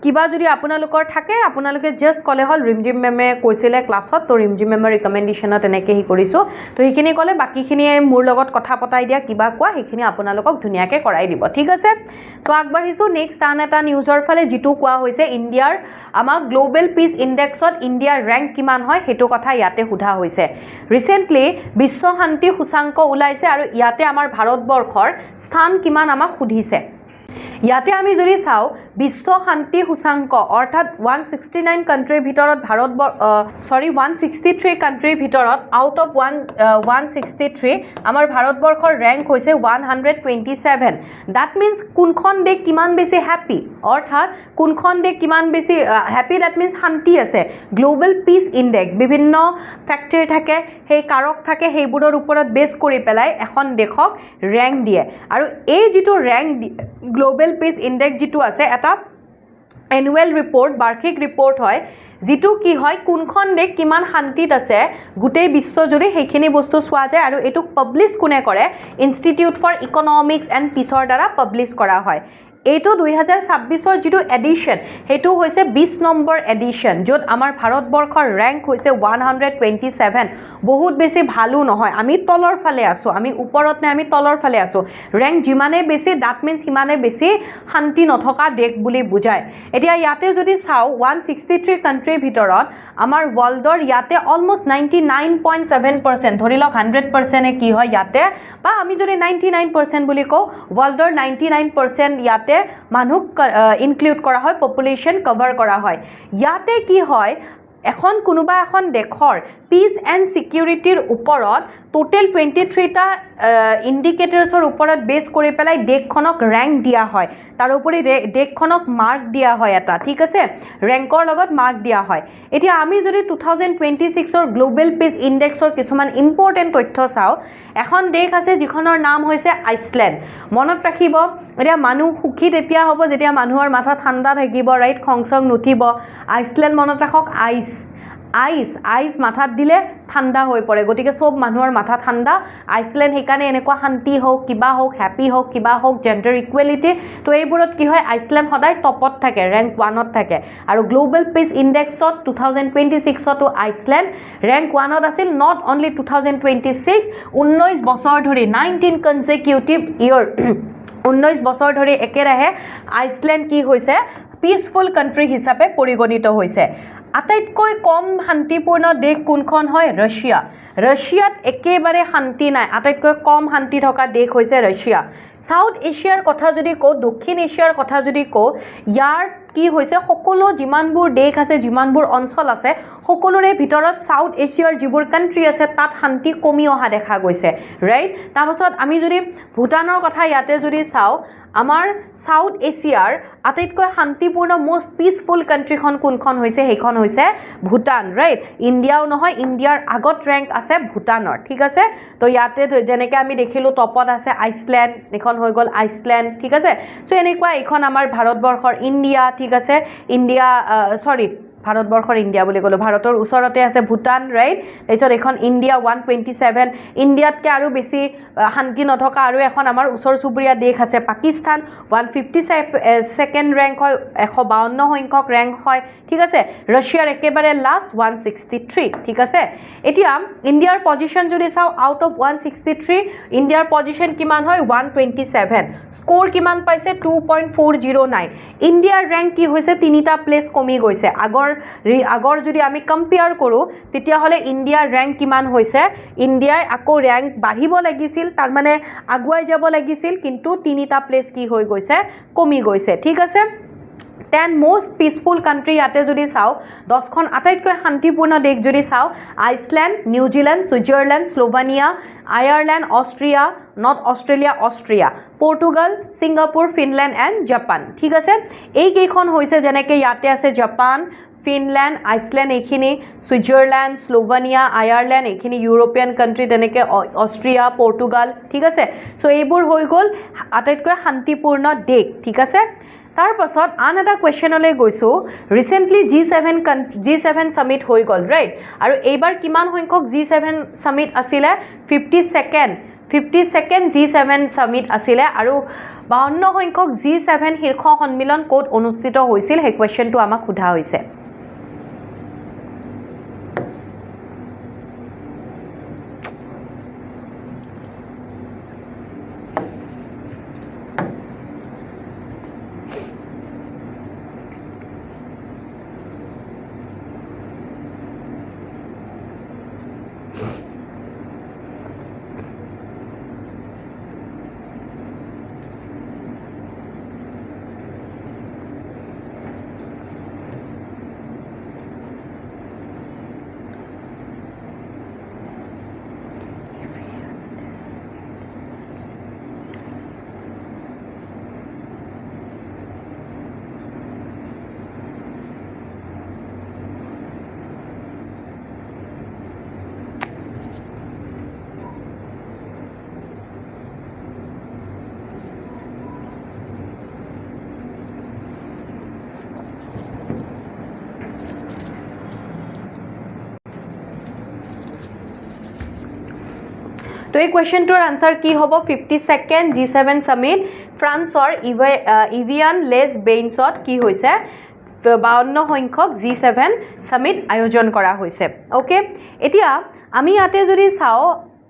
কিবা যদি আপোনালোকৰ থাকে আপোনালোকে জাস্ট কলে হল ৰিমজিম মেমে কৈছিলে ক্লাছত তো ৰিমজিম মেমৰ ৰিকমেন্ডেশনত এনেকে হি কৰিছো তো হেখিনি কলে বাকিখিনি মোৰ লগত কথা পতাই দিয়া কিবা কোৱা হেখিনি আপোনালোকক ধুনিয়াকে কৰাই দিব ঠিক আছে সো আগবাঢ়িছো নেক্সট আন এটা নিউজৰ ফালে জিটো কোৱা হৈছে ইণ্ডিয়াৰ আমাৰ গ্লোবাল পিস ইনডেক্সত ইণ্ডিয়াৰ ৰেংক কিমান হয় হেতু কথা ইয়াতে সোধা হৈছে ৰিসেন্টলি বিশ্ব শান্তি সূচাংক ওলাইছে আৰু ইয়াতে আমাৰ ভাৰতবৰ্ষৰ স্থান কিমান আমাক সুধিছে ইয়াতে আমি যদি চাও বিশ্ব শান্তি সূচাংক অৰ্থাৎ 169 কান্ট্ৰিৰ ভিতৰত ভাৰত 163 কান্ট্ৰিৰ ভিতৰত আউট অফ 163 আমাৰ ভাৰতবৰ্ষৰ ৰেংক হৈছে 127 দ্যাট মিন্স কোনখন দেশ কিমান বেছি হ্যাপি অৰ্থাৎ কোনখন দেশ কিমান বেছি হ্যাপি দ্যাট মিন্স শান্তি আছে গ্লোবাল পিস ইনডেক্স বিভিন্ন ফ্যাক্টৰ থাকে সেই কাৰক থাকে সেইবোৰৰ ওপৰত বেছ কৰি পেলাই এখন দেশক ৰেংক দিয়ে আৰু এই যেটো ৰেংক গ্লোবাল পিস ইনডেক্স যেটো আছে এটা এনুৱেল ৰিপৰ্ট বাৰ্ষিক ৰিপৰ্ট হয় যেটো কি হয় কোনখন দেশ কিমান শান্তিত আছে গুটেই বিশ্বজুৰি হেখিনি বস্তু চোৱা যায় আৰু এটুক পাবলিশ কোনে কৰে ইনষ্টিটিউট ফৰ ইকনমিক্স এণ্ড পিছৰ দ্বাৰা পাবলিশ কৰা হয় এইটো 2026 যেটো এডিশন হেতু হৈছে 20 নম্বৰ এডিশন যত আমাৰ ভাৰতবৰ্ষৰ ৰেংক হৈছে 127 বহুত বেছি ভালো নহয় আমি তলৰ ফালে আছো আমি ওপৰত নাই আমি তলৰ ফালে আছো ৰেংক যিমানে বেছি দ্যাট মিন্স হিমানে বেছি শান্তি নথকা দেশ বুলি বুজায় এতিয়া ইয়াতে যদি চাও 163 কান্ট্ৰিৰ ভিতৰত আমাৰ ওয়াৰ্ল্ডৰ ইয়াতে অলমোস্ট 99.7% ধৰি লওক 100% কি হয় ইয়াতে বা আমি যদি 99% বুলি কও ওয়াৰ্ল্ডৰ 99% ইয়াতে মানুহ ইনক্লুড কৰা হয় পপুলেশন কভাৰ কৰা হয় ইয়াতে কি হয় এখন কোনোবা এখন দেশৰ পিস এণ্ড সিকিউৰিটিৰ ওপৰত টোটাল 23 টা ইন্ডিকেটৰছৰ ওপৰত বেছ কৰি পেলাই দেশখনক ৰেংক দিয়া হয় তাৰ উপৰি দেশখনক মাৰ্ক দিয়া হয় এটা ঠিক আছে ৰেংকৰ লগত মাৰ্ক দিয়া হয় এতিয়া আমি যদি 2026 ৰ গ্লোবাল পিস ইনডেক্সৰ কিছুমান ইম্পৰ্টেন্ট তথ্য চাও এখন দেশ আছে যিখনৰ নাম হৈছে আইসল্যান্ড মনত ৰাখিব এতিয়া মানুহ সুখী তেতিয়া হ'ব যেতিয়া মানুহৰ মাথা ঠাণ্ডা থাকিব ৰাইট খংচং নুঠিব আইসল্যান্ড মনত ৰাখক আইস মাথাত দিলে ঠাণ্ডা হৈ পৰে গতিকে সব মানুহৰ মাথা ঠাণ্ডা আইসল্যান্ড হেকানে এনেকুৱা শান্তি হোক কিবা হোক হ্যাপি হোক কিবা হোক জেন্ডাৰ ইকুৱেলিটি তো এইবোৰত কি হয় আইসল্যান্ড সদায় টপত থাকে ৰেংক 1ত থাকে আৰু গ্লোবাল পিস ইনডেক্সত 2026 তো আইসল্যান্ড ৰেংক 1ত আছিল নট অনলি 2026 19 বছৰ ধৰি 19 কনসিকিউটিভ ইয়াৰ 19 বছৰ ধৰি একেৰাহে আইসল্যান্ড কি হৈছে পিসফুল কান্ট্ৰি হিচাপে পৰিগণিত হৈছে আটাইতকৈ কম শান্তিপূৰ্ণ দেশ কোনখন হয় ৰাছিয়াত একেবাৰে শান্তি নাই আটাইতকৈ কম শান্তি থকা দেশ হৈছে ৰাছিয়া সাউথ এছিয়াৰ কথা যদি কওঁ দক্ষিণ এছিয়াৰ কথা যদি কওঁ ইয়াৰ কি হৈছে সকলো যিমানবোৰ দেশ আছে যিমানবোৰ অঞ্চল আছে সকলোৰে ভিতৰত সাউথ এছিয়াৰ যিবোৰ কান্ট্ৰি আছে তাত শান্তি কমি অহা দেখা গৈছে ৰাইট তাৰপাছত আমি যদি ভূটানৰ কথা ইয়াতে যদি চাওঁ আমাৰ সাউথ এছিয়াৰ আটাইতকৈ শান্তিপূৰ্ণ মোষ্ট পিসফুল কান্ট্ৰিখন কোনখন হৈছে সেইখন হৈছে ভূটান ৰাইট ইণ্ডিয়াও নহয় ইণ্ডিয়াৰ আগত ৰেংক আছে ভূটানৰ ঠিক আছে তো ইয়াতে যেনেকৈ আমি দেখিলোঁ টপত আছে আইচলেণ্ড এখন হৈ গ'ল আইচলেণ্ড ঠিক আছে সো এনেকুৱা এইখন আমাৰ ভাৰতবৰ্ষৰ ইণ্ডিয়া ঠিক আছে ইণ্ডিয়া ভাৰতবৰ্ষৰ ইণ্ডিয়া বুলি ক'লোঁ ভাৰতৰ ওচৰতে আছে ভূটান ৰাইট তাৰপিছত এখন ইণ্ডিয়া 127 ইণ্ডিয়াতকৈ আৰু বেছি শান্তি নথকা আৰু এখন আমাৰ ওচৰ চুবুৰীয়া দেশ আছে পাকিস্তান 157 ৰেংক হয় 152 সংখ্যক ৰেংক হয় ঠিক আছে ৰাছিয়াৰ একেবাৰে লাষ্ট 163 ঠিক আছে এতিয়া ইণ্ডিয়াৰ পজিশ্যন যদি চাওঁ আউট অফ 163 ইণ্ডিয়াৰ পজিশ্যন কিমান হয় 127 স্ক'ৰ কিমান পাইছে 2.409 ইণ্ডিয়াৰ ৰেংক কি হৈছে তিনিটা প্লেচ কমি গৈছে আগৰ যদি আমি কম্পেয়াৰ কৰোঁ তেতিয়াহ'লে ইণ্ডিয়াৰ ৰেংক কিমান হৈছে ইণ্ডিয়াই আকৌ ৰেংক বাঢ়িব লাগিছিল তাৰ মানে আগুৱাই যাব লাগিছিল কিন্তু তিনিটা প্লেচ কি হৈ গৈছে কমি গৈছে ঠিক আছে 10 most peaceful country ইয়াতে যদি চাওঁ 10খন আটাইতকৈ শান্তিপূৰ্ণ দেশ যদি চাওঁ Iceland New Zealand Switzerland Slovenia Ireland Austria north Australia Austria Portugal Singapore Finland and Japan ঠিক আছে এইকেইখন হৈছে যেনেকৈ ইয়াতে আছে জাপান ফিনলেণ্ড আইচলেণ্ড এইখিনি ছুইজাৰলেণ্ড স্লোভানিয়া আয়াৰলেণ্ড এইখিনি ইউৰোপিয়ান কাণ্ট্ৰি তেনেকৈ অষ্ট্ৰিয়া পৰ্তুগাল ঠিক আছে চ' এইবোৰ হৈ গ'ল আটাইতকৈ শান্তিপূৰ্ণ দেশ ঠিক আছে তাৰ পাছত আন এটা কুৱেশ্যনলৈ গৈছোঁ ৰিচেণ্টলি G7 সামিট হৈ গ'ল ৰাইট আৰু এইবাৰ কিমান সংখ্যক G7 সামিট আছিলে 52nd G7 সামিট আছিলে আৰু 52 সংখ্যক G7 শীৰ্ষ সন্মিলন ক'ত অনুষ্ঠিত হৈছিল সেই কুৱেশ্যনটো আমাক সোধা হৈছে তো এই কুৱেশ্যনটোৰ আনসাৰ কি হ'ব 52nd G7 সামিট ফ্ৰান্সৰ ইভিয়ান লেছ বেইনছত কি হৈছে 52 সংখ্যক G7 সামিট আয়োজন কৰা হৈছে ওকে এতিয়া আমি ইয়াতে যদি চাওঁ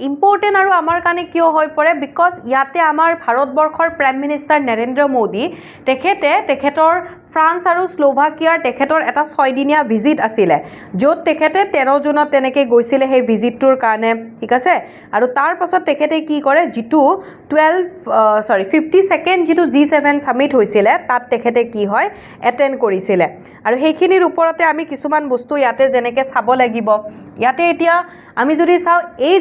ইম্পৰ্টেণ্ট আৰু আমাৰ কাৰণে কিয় হৈ পৰে বিকজ ইয়াতে আমাৰ ভাৰতবৰ্ষৰ প্ৰাইম মিনিষ্টাৰ নৰেন্দ্ৰ মোদী তেখেতৰ ফ্ৰান্স আৰু স্লোভাকিয়াৰ তেখেতৰ এটা 6 দিনীয়া ভিজিট আছিলে য'ত তেখেতে 13 জুনত তেনেকৈ গৈছিলে সেই ভিজিটটোৰ কাৰণে ঠিক আছে আৰু তাৰ পাছত তেখেতে কি কৰে যিটো 52nd যিটো G7 সামিট হৈছিলে তাত তেখেতে কি হয় এটেণ্ড কৰিছিলে আৰু সেইখিনিৰ ওপৰতে আমি কিছুমান বস্তু ইয়াতে যেনেকৈ চাব লাগিব ইয়াতে এতিয়া আমি যদি চাওঁ এই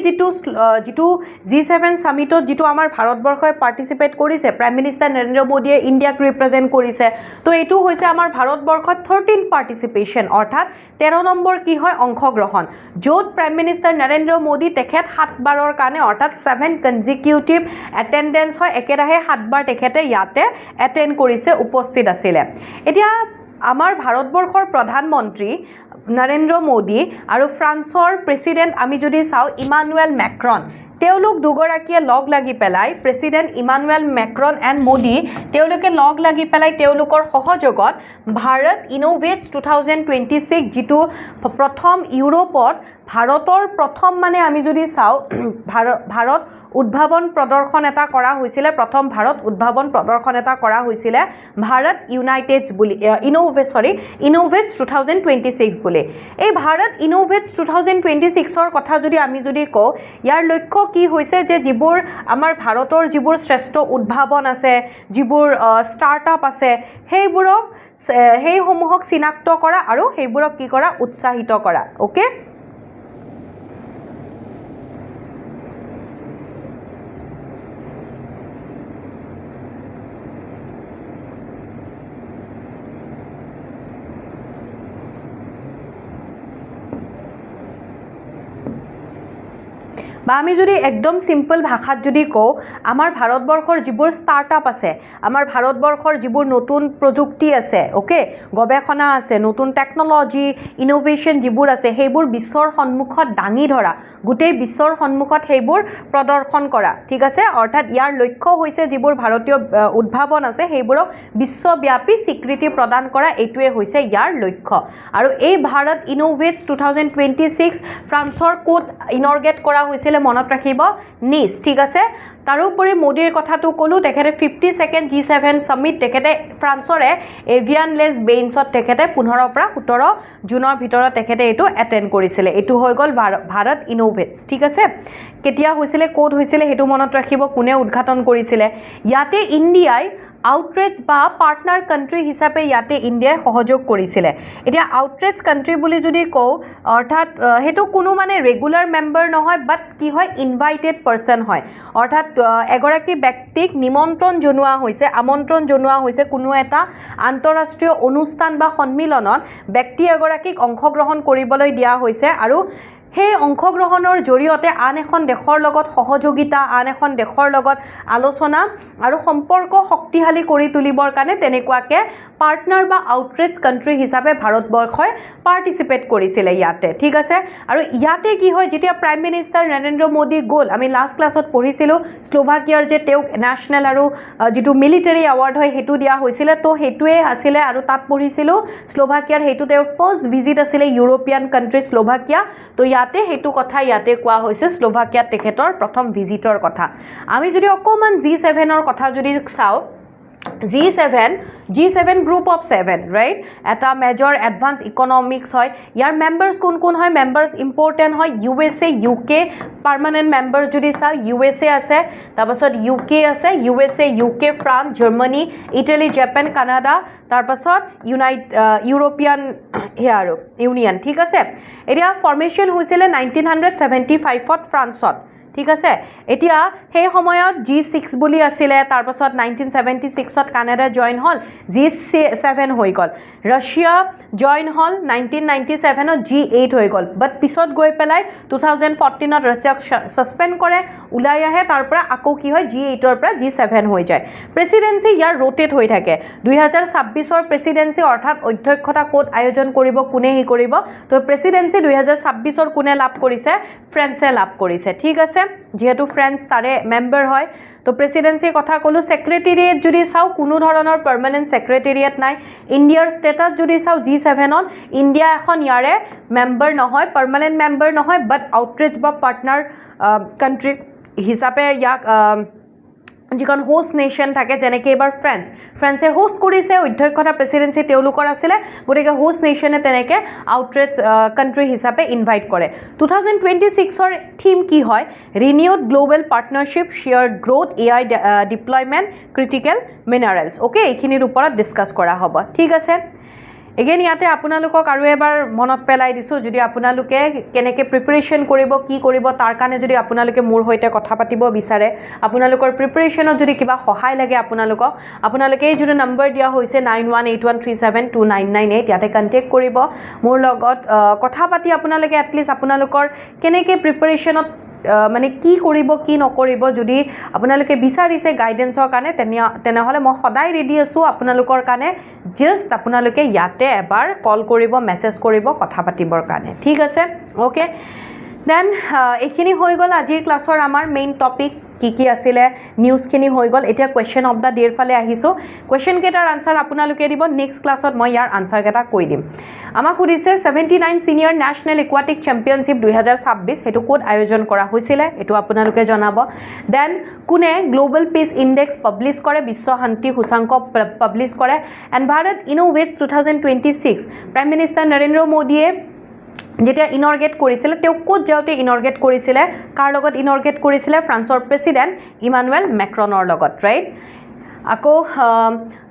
যিটো G7 সামিটত যিটো আমাৰ ভাৰতবৰ্ষই পাৰ্টিচিপেট কৰিছে প্ৰাইম মিনিষ্টাৰ নৰেন্দ্ৰ মোদীয়ে ইণ্ডিয়াক ৰিপ্ৰেজেণ্ট কৰিছে তো এইটো হৈছে আমাৰ ভাৰতবৰ্ষত 13 পাৰ্টিচিপেশ্যন অৰ্থাৎ 13 নম্বৰ কি হয় অংশগ্ৰহণ য'ত প্ৰাইম মিনিষ্টাৰ নৰেন্দ্ৰ মোদী তেখেত 7 বাৰৰ কাৰণে অৰ্থাৎ 7 কনজিকিউটিভ এটেণ্ডেঞ্চ হয় একেৰাহে 7 বাৰ তেখেতে ইয়াতে এটেণ্ড কৰিছে উপস্থিত আছিলে এতিয়া আমাৰ ভাৰতবৰ্ষৰ প্ৰধানমন্ত্ৰী নৰেন্দ্ৰ মোদী আৰু ফ্ৰান্সৰ প্ৰেছিডেণ্ট আমি যদি চাওঁ ইমানুৱেল মেক্ৰন তেওঁলোক দুগৰাকীয়ে লগ লাগি পেলাই president Emmanuel Macron and Modi তেওঁলোকে লগ লাগি পেলাই তেওঁলোকৰ সহযোগত ভাৰত ইনোভেটছ 2026 যিটো প্ৰথম ইউৰোপত ভাৰতৰ প্ৰথম মানে আমি যদি চাওঁ ভাৰত উদ্ভাৱন প্ৰদৰ্শন এটা কৰা হৈছিলে প্ৰথম ভাৰত উদ্ভাৱন প্ৰদৰ্শন এটা কৰা হৈছিলে ভাৰত ইউনাইটেডছ বুলি ইনোভেটছ 2026 বুলি এই ভাৰত ইনোভেটছ 2026ৰ কথা যদি আমি যদি কওঁ ইয়াৰ লক্ষ্য কি হৈছে যে যিবোৰ আমাৰ ভাৰতৰ যিবোৰ শ্ৰেষ্ঠ উদ্ভাৱন আছে যিবোৰ ষ্টাৰ্টআপ আছে সেইসমূহক চিনাক্ত কৰা আৰু সেইবোৰক কি কৰা উৎসাহিত কৰা ওকে বা আমি যদি একদম সিম্পল ভাষাত যদি কওঁ আমাৰ ভাৰতবৰ্ষৰ যিবোৰ ষ্টাৰ্টআপ আছে আমাৰ ভাৰতবৰ্ষৰ যিবোৰ নতুন প্ৰযুক্তি আছে ওকে গৱেষণা আছে নতুন টেকনলজি ইনোভেশন যিবোৰ আছে সেইবোৰ বিশ্বৰ সন্মুখত দাঙি ধৰা গোটেই বিশ্বৰ সন্মুখত সেইবোৰ প্ৰদৰ্শন কৰা ঠিক আছে অৰ্থাৎ ইয়াৰ লক্ষ্য হৈছে যিবোৰ ভাৰতীয় উদ্ভাৱন আছে সেইবোৰক বিশ্বব্যাপী স্বীকৃতি প্ৰদান কৰা এইটোৱে হৈছে ইয়াৰ লক্ষ্য আৰু এই ভাৰত ইনোভেটছ 2026 ফ্ৰান্সৰ কোড ইনৰ্গেট কৰা হৈছিল মনত ৰাখিব নিছ ঠিক আছে তাৰোপৰি মোদীৰ কথাটো ক'লো তেখেতে 52nd G7 সামিট তেখেতে ফ্ৰান্সৰে এভিয়ান লেছ বেইনছত তেখেতে 15 পৰা 17 জুনৰ ভিতৰত তেখেতে এইটো এটেন্ড কৰিছিলে এইটো হৈ গ'ল ভাৰত ইনোভেটছ ঠিক আছে কেতিয়া হৈছিলে কোড হৈছিলে হেতু মনত ৰাখিব কোনে উদ্ঘাটন কৰিছিলে ইয়াতে ইণ্ডিয়াই আউটৰেচ বা পাৰ্টনাৰ কান্ট্ৰি হিচাপে ইয়াতে ইণ্ডিয়াই সহযোগ কৰিছিলে এতিয়া আউটৰেচ কান্ট্ৰি বুলি যদি কওঁ অৰ্থাৎ হেতু কোনো মানে ৰেগুলাৰ মেম্বাৰ নহয় বাট কি হয় ইনভাইটেড পাৰ্সন হয় অৰ্থাৎ এগৰাকী ব্যক্তিক নিমন্ত্ৰণ জনোৱা হৈছে আমন্ত্ৰণ জনোৱা হৈছে কোনো এটা আন্তঃৰাষ্ট্ৰীয় অনুষ্ঠান বা সন্মিলনত ব্যক্তি এগৰাকীক অংশগ্ৰহণ কৰিবলৈ দিয়া হৈছে আৰু সেই অংশগ্ৰহণৰ জৰিয়তে আন এখন দেশৰ লগত সহযোগিতা আন এখন দেশৰ লগত আলোচনা আৰু সম্পৰ্ক শক্তিশালী কৰি তুলিবৰ কাৰণে তেনেকুৱাকে পাৰ্টনাৰ বা আউটৰেচ কান্ট্ৰি হিচাপে ভাৰতবৰ্ষই পাৰ্টিসিপেট কৰিছিলে ইয়াতে ঠিক আছে আৰু ইয়াতে কি হয় যেতিয়া প্ৰাইম মিনিষ্টাৰ নৰেন্দ্ৰ মোদী গ'ল আমি লাষ্ট ক্লাছত পঢ়িছিলো স্লোভাকিয়াৰ যে তেওঁক নেশ্যনেল আৰু যেটো মিলিটাৰী এৱাৰ্ড হয় হেতু দিয়া হৈছিলে তো হেতুৱে আছিলে আৰু তাত পঢ়িছিলো স্লোভাকিয়াৰ হেতু তেওঁৰ ফাৰ্স্ট ভিজিট আছিলে ইউৰোপিয়ান কান্ট্ৰি স্লোভাকিয়া তো ইয়াতে হেতু কথা ইয়াতে কোৱা হৈছে স্লোভাকিয়াত তেখেতৰ প্ৰথম ভিজিটৰ কথা আমি যদি অকমান G7ৰ কথা যদি চাও G7 group of 7 right এটা মেজৰ এডভান্স ইকনমিক্স হয় ইয়াৰ মেম্বাৰ্স কোন হয় মেম্বাৰ্স ইম্পৰ্টেন্ট হয় USA UK পাৰ্মানেন্ট মেম্বাৰ যদি চাও USA আছে তাৰপাছত UK আছে USA UK France Germany Italy Japan Canada তাৰপাছত ইউৰোপিয়ান ইউনিয়ন ঠিক আছে এতিয়া ফৰ্মেশন হৈছিল 1975ত ফ্ৰান্সত ঠিক আছে এতিয়া সেই সময়ত G6 বুলি আছিল তাৰ পাছত 1976ত কানাডা জয়েন হল G7 হৈ গল ৰাছিয়া জয়েন হল 1997ত G8 হৈ গল বাট পিছত গৈ পেলাই 2014ত ৰাছিয়াক সাসপেন্ড কৰে উলাই আহে তাৰ পৰা আকৌ কি হয় G8ৰ পৰা G7 হৈ যায় প্ৰেসিডেন্সি ইয়াৰ ৰোটেট হৈ থাকে 2026ৰ প্ৰেসিডেন্সি অৰ্থাৎ অধ্যক্ষতা কোড আয়োজন কৰিব কোনে হি কৰিব তো প্ৰেসিডেন্সি 2026ৰ কোনে লাভ কৰিছে ফ্ৰান্সে লাভ কৰিছে ঠিক আছে যেহেতু ফ্ৰান্স তাৰে মেম্বাৰ হয় তো প্ৰেসিডেন্সিৰ কথা কলো সেক্ৰেটাৰিয়েট যদি চাও কোনো ধৰণৰ পাৰ্মানেন্ট সেক্ৰেটাৰিয়েট নাই ইণ্ডিয়াৰ ষ্টেটাস যদি চাও G7ত ইণ্ডিয়া এখন ইয়াৰে মেম্বাৰ নহয় পাৰ্মানেন্ট মেম্বাৰ নহয় বাট আউটৰেচ বা পাৰ্টনাৰ কান্ট্ৰি হিচাপে ইয়াক যিখন হোষ্ট নেশ্যন থাকে যেনেকৈ এবাৰ ফ্ৰান্সে হোষ্ট কৰিছে অধ্যক্ষতা প্ৰেসিডেন্সি তেওঁলোকৰ আছিল গতিকে হোষ্ট নেশ্যনে তেনেকৈ আউটৰেচ কান্ট্ৰি হিচাপে ইনভাইট কৰে 2026ৰ থিম কি হয় renewed global partnership shared growth AI deployment critical minerals okay এইখিনিৰ ওপৰত ডিসকাস কৰা হ'ব ঠিক আছে এগেইন ইয়াতে আপোনালোকক আৰু এবাৰ মনত পেলাই দিছো যদি আপোনালোকে কেনেকৈ প্ৰিপাৰেচন কৰিব কি কৰিব তাৰ কাৰণে যদি আপোনালোকে মোৰ হৈতে কথা পাতিব বিচাৰে আপোনালোকৰ প্ৰিপাৰেচনত যদি কিবা সহায় লাগে আপোনালোকে এই যিটো নম্বৰ দিয়া হৈছে 9181372998 ইয়াতে কন্টেক্ট কৰিব মোৰ লগত কথা পাতি আপোনালোকে এটলিষ্ট আপোনালোকৰ কেনেকৈ প্ৰিপাৰেচনত মানে কি কৰিব কি নকৰিব যদি আপোনালোকে বিচাৰিছে গাইডেন্সৰ কাৰণে তেনেহলে মই সদায় ৰেডি আছো আপোনালোকৰ কাৰণে জাস্ট আপোনালোকে ইয়াতে এবাৰ কল কৰিব মেসেজ কৰিব কথা পাতিবৰ কাৰণে ঠিক আছে ওকে দেন এইখিনি হৈ গল আজিৰ ক্লাছৰ আমাৰ মেইন টপিক কি আছিলে নিউজখিনি হৈ গল এতিয়া কোৱেশ্চন অফ দা ডেৰ ফালে আহিছো কোৱেশ্চন কেটাৰ আনসাৰ আপোনালোকে দিব নেক্সট ক্লাছত মই ইয়াৰ আনসাৰ কেটা কৈ দিম আমাক সুধিছে 79 সিনিয়ৰ নেশ্যনেল একুৱাটিক চেম্পিয়নশ্বিপ 2026 সেইটো ক'ত আয়োজন কৰা হৈছিলে এইটো আপোনালোকে জনাব দেন কোনে গ্লোবাল পিচ ইনডেক্স পাব্লিছ কৰে বিশ্ব শান্তি সূচাংক পাব্লিছ কৰে and Bharat innovates 2026 prime minister Narendra মোদীয়ে যেতিয়া ইনৰ্গেট কৰিছিলে তেওঁ ক'ত যাওঁতে ইনৰ্গেট কৰিছিলে কাৰ লগত ইনৰ্গেট কৰিছিলে ফ্ৰান্সৰ প্ৰেছিডেণ্ট ইমানুৱেল মেক্ৰনৰ লগত ৰাইট আকৌ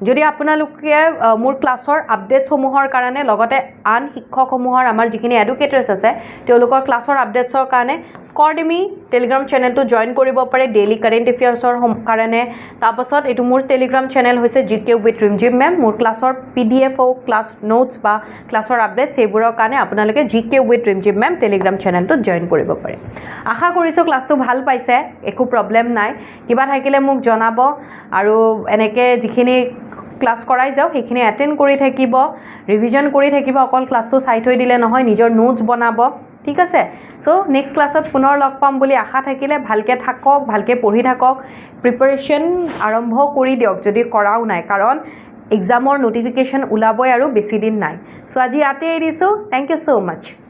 যদি আপোনালোকে মোৰ ক্লাছৰ আপডেটসমূহৰ কাৰণে লগতে আন শিক্ষকসমূহৰ আমাৰ যিখিনি এডুকেটাৰ্ছ আছে তেওঁলোকৰ ক্লাছৰ আপডেটছৰ কাৰণে স্কৰডেমি টেলিগ্ৰাম চেনেলটো জইন কৰিব পাৰে ডেইলি কাৰেণ্ট এফেয়াৰ্ছৰ কাৰণে তাৰপাছত এইটো মোৰ টেলিগ্ৰাম চেনেল হৈছে জিকে উইথ ৰিমজিম মেম মোৰ ক্লাছৰ PDF হওক ক্লাছ নোটছ বা ক্লাছৰ আপডেটছ সেইবোৰৰ কাৰণে আপোনালোকে GK with Rimjhim ma'am Telegram চেনেলটোত জইন কৰিব পাৰে আশা কৰিছোঁ ক্লাছটো ভাল পাইছে একো প্ৰব্লেম নাই কিবা থাকিলে মোক জনাব আৰু এনেকৈ যিখিনি ক্লাছ কৰাই যাওঁ সেইখিনি এটেণ্ড কৰি থাকিব ৰিভিজন কৰি থাকিব অকল ক্লাছটো চাই থৈ দিলে নহয় নিজৰ নোটছ বনাব ঠিক আছে সো নেক্সট ক্লাছত পুনৰ লগ পাম বুলি আশা থাকিলে ভালকৈ থাকক ভালকৈ পঢ়ি থাকক প্ৰিপাৰেশ্যন আৰম্ভ কৰি দিয়ক যদি কৰাও নাই কাৰণ এক্সামৰ নটিফিকেশ্যন ওলাবই আৰু বেছি দিন নাই সো আজি ইয়াতে এৰিছোঁ থেংক ইউ so much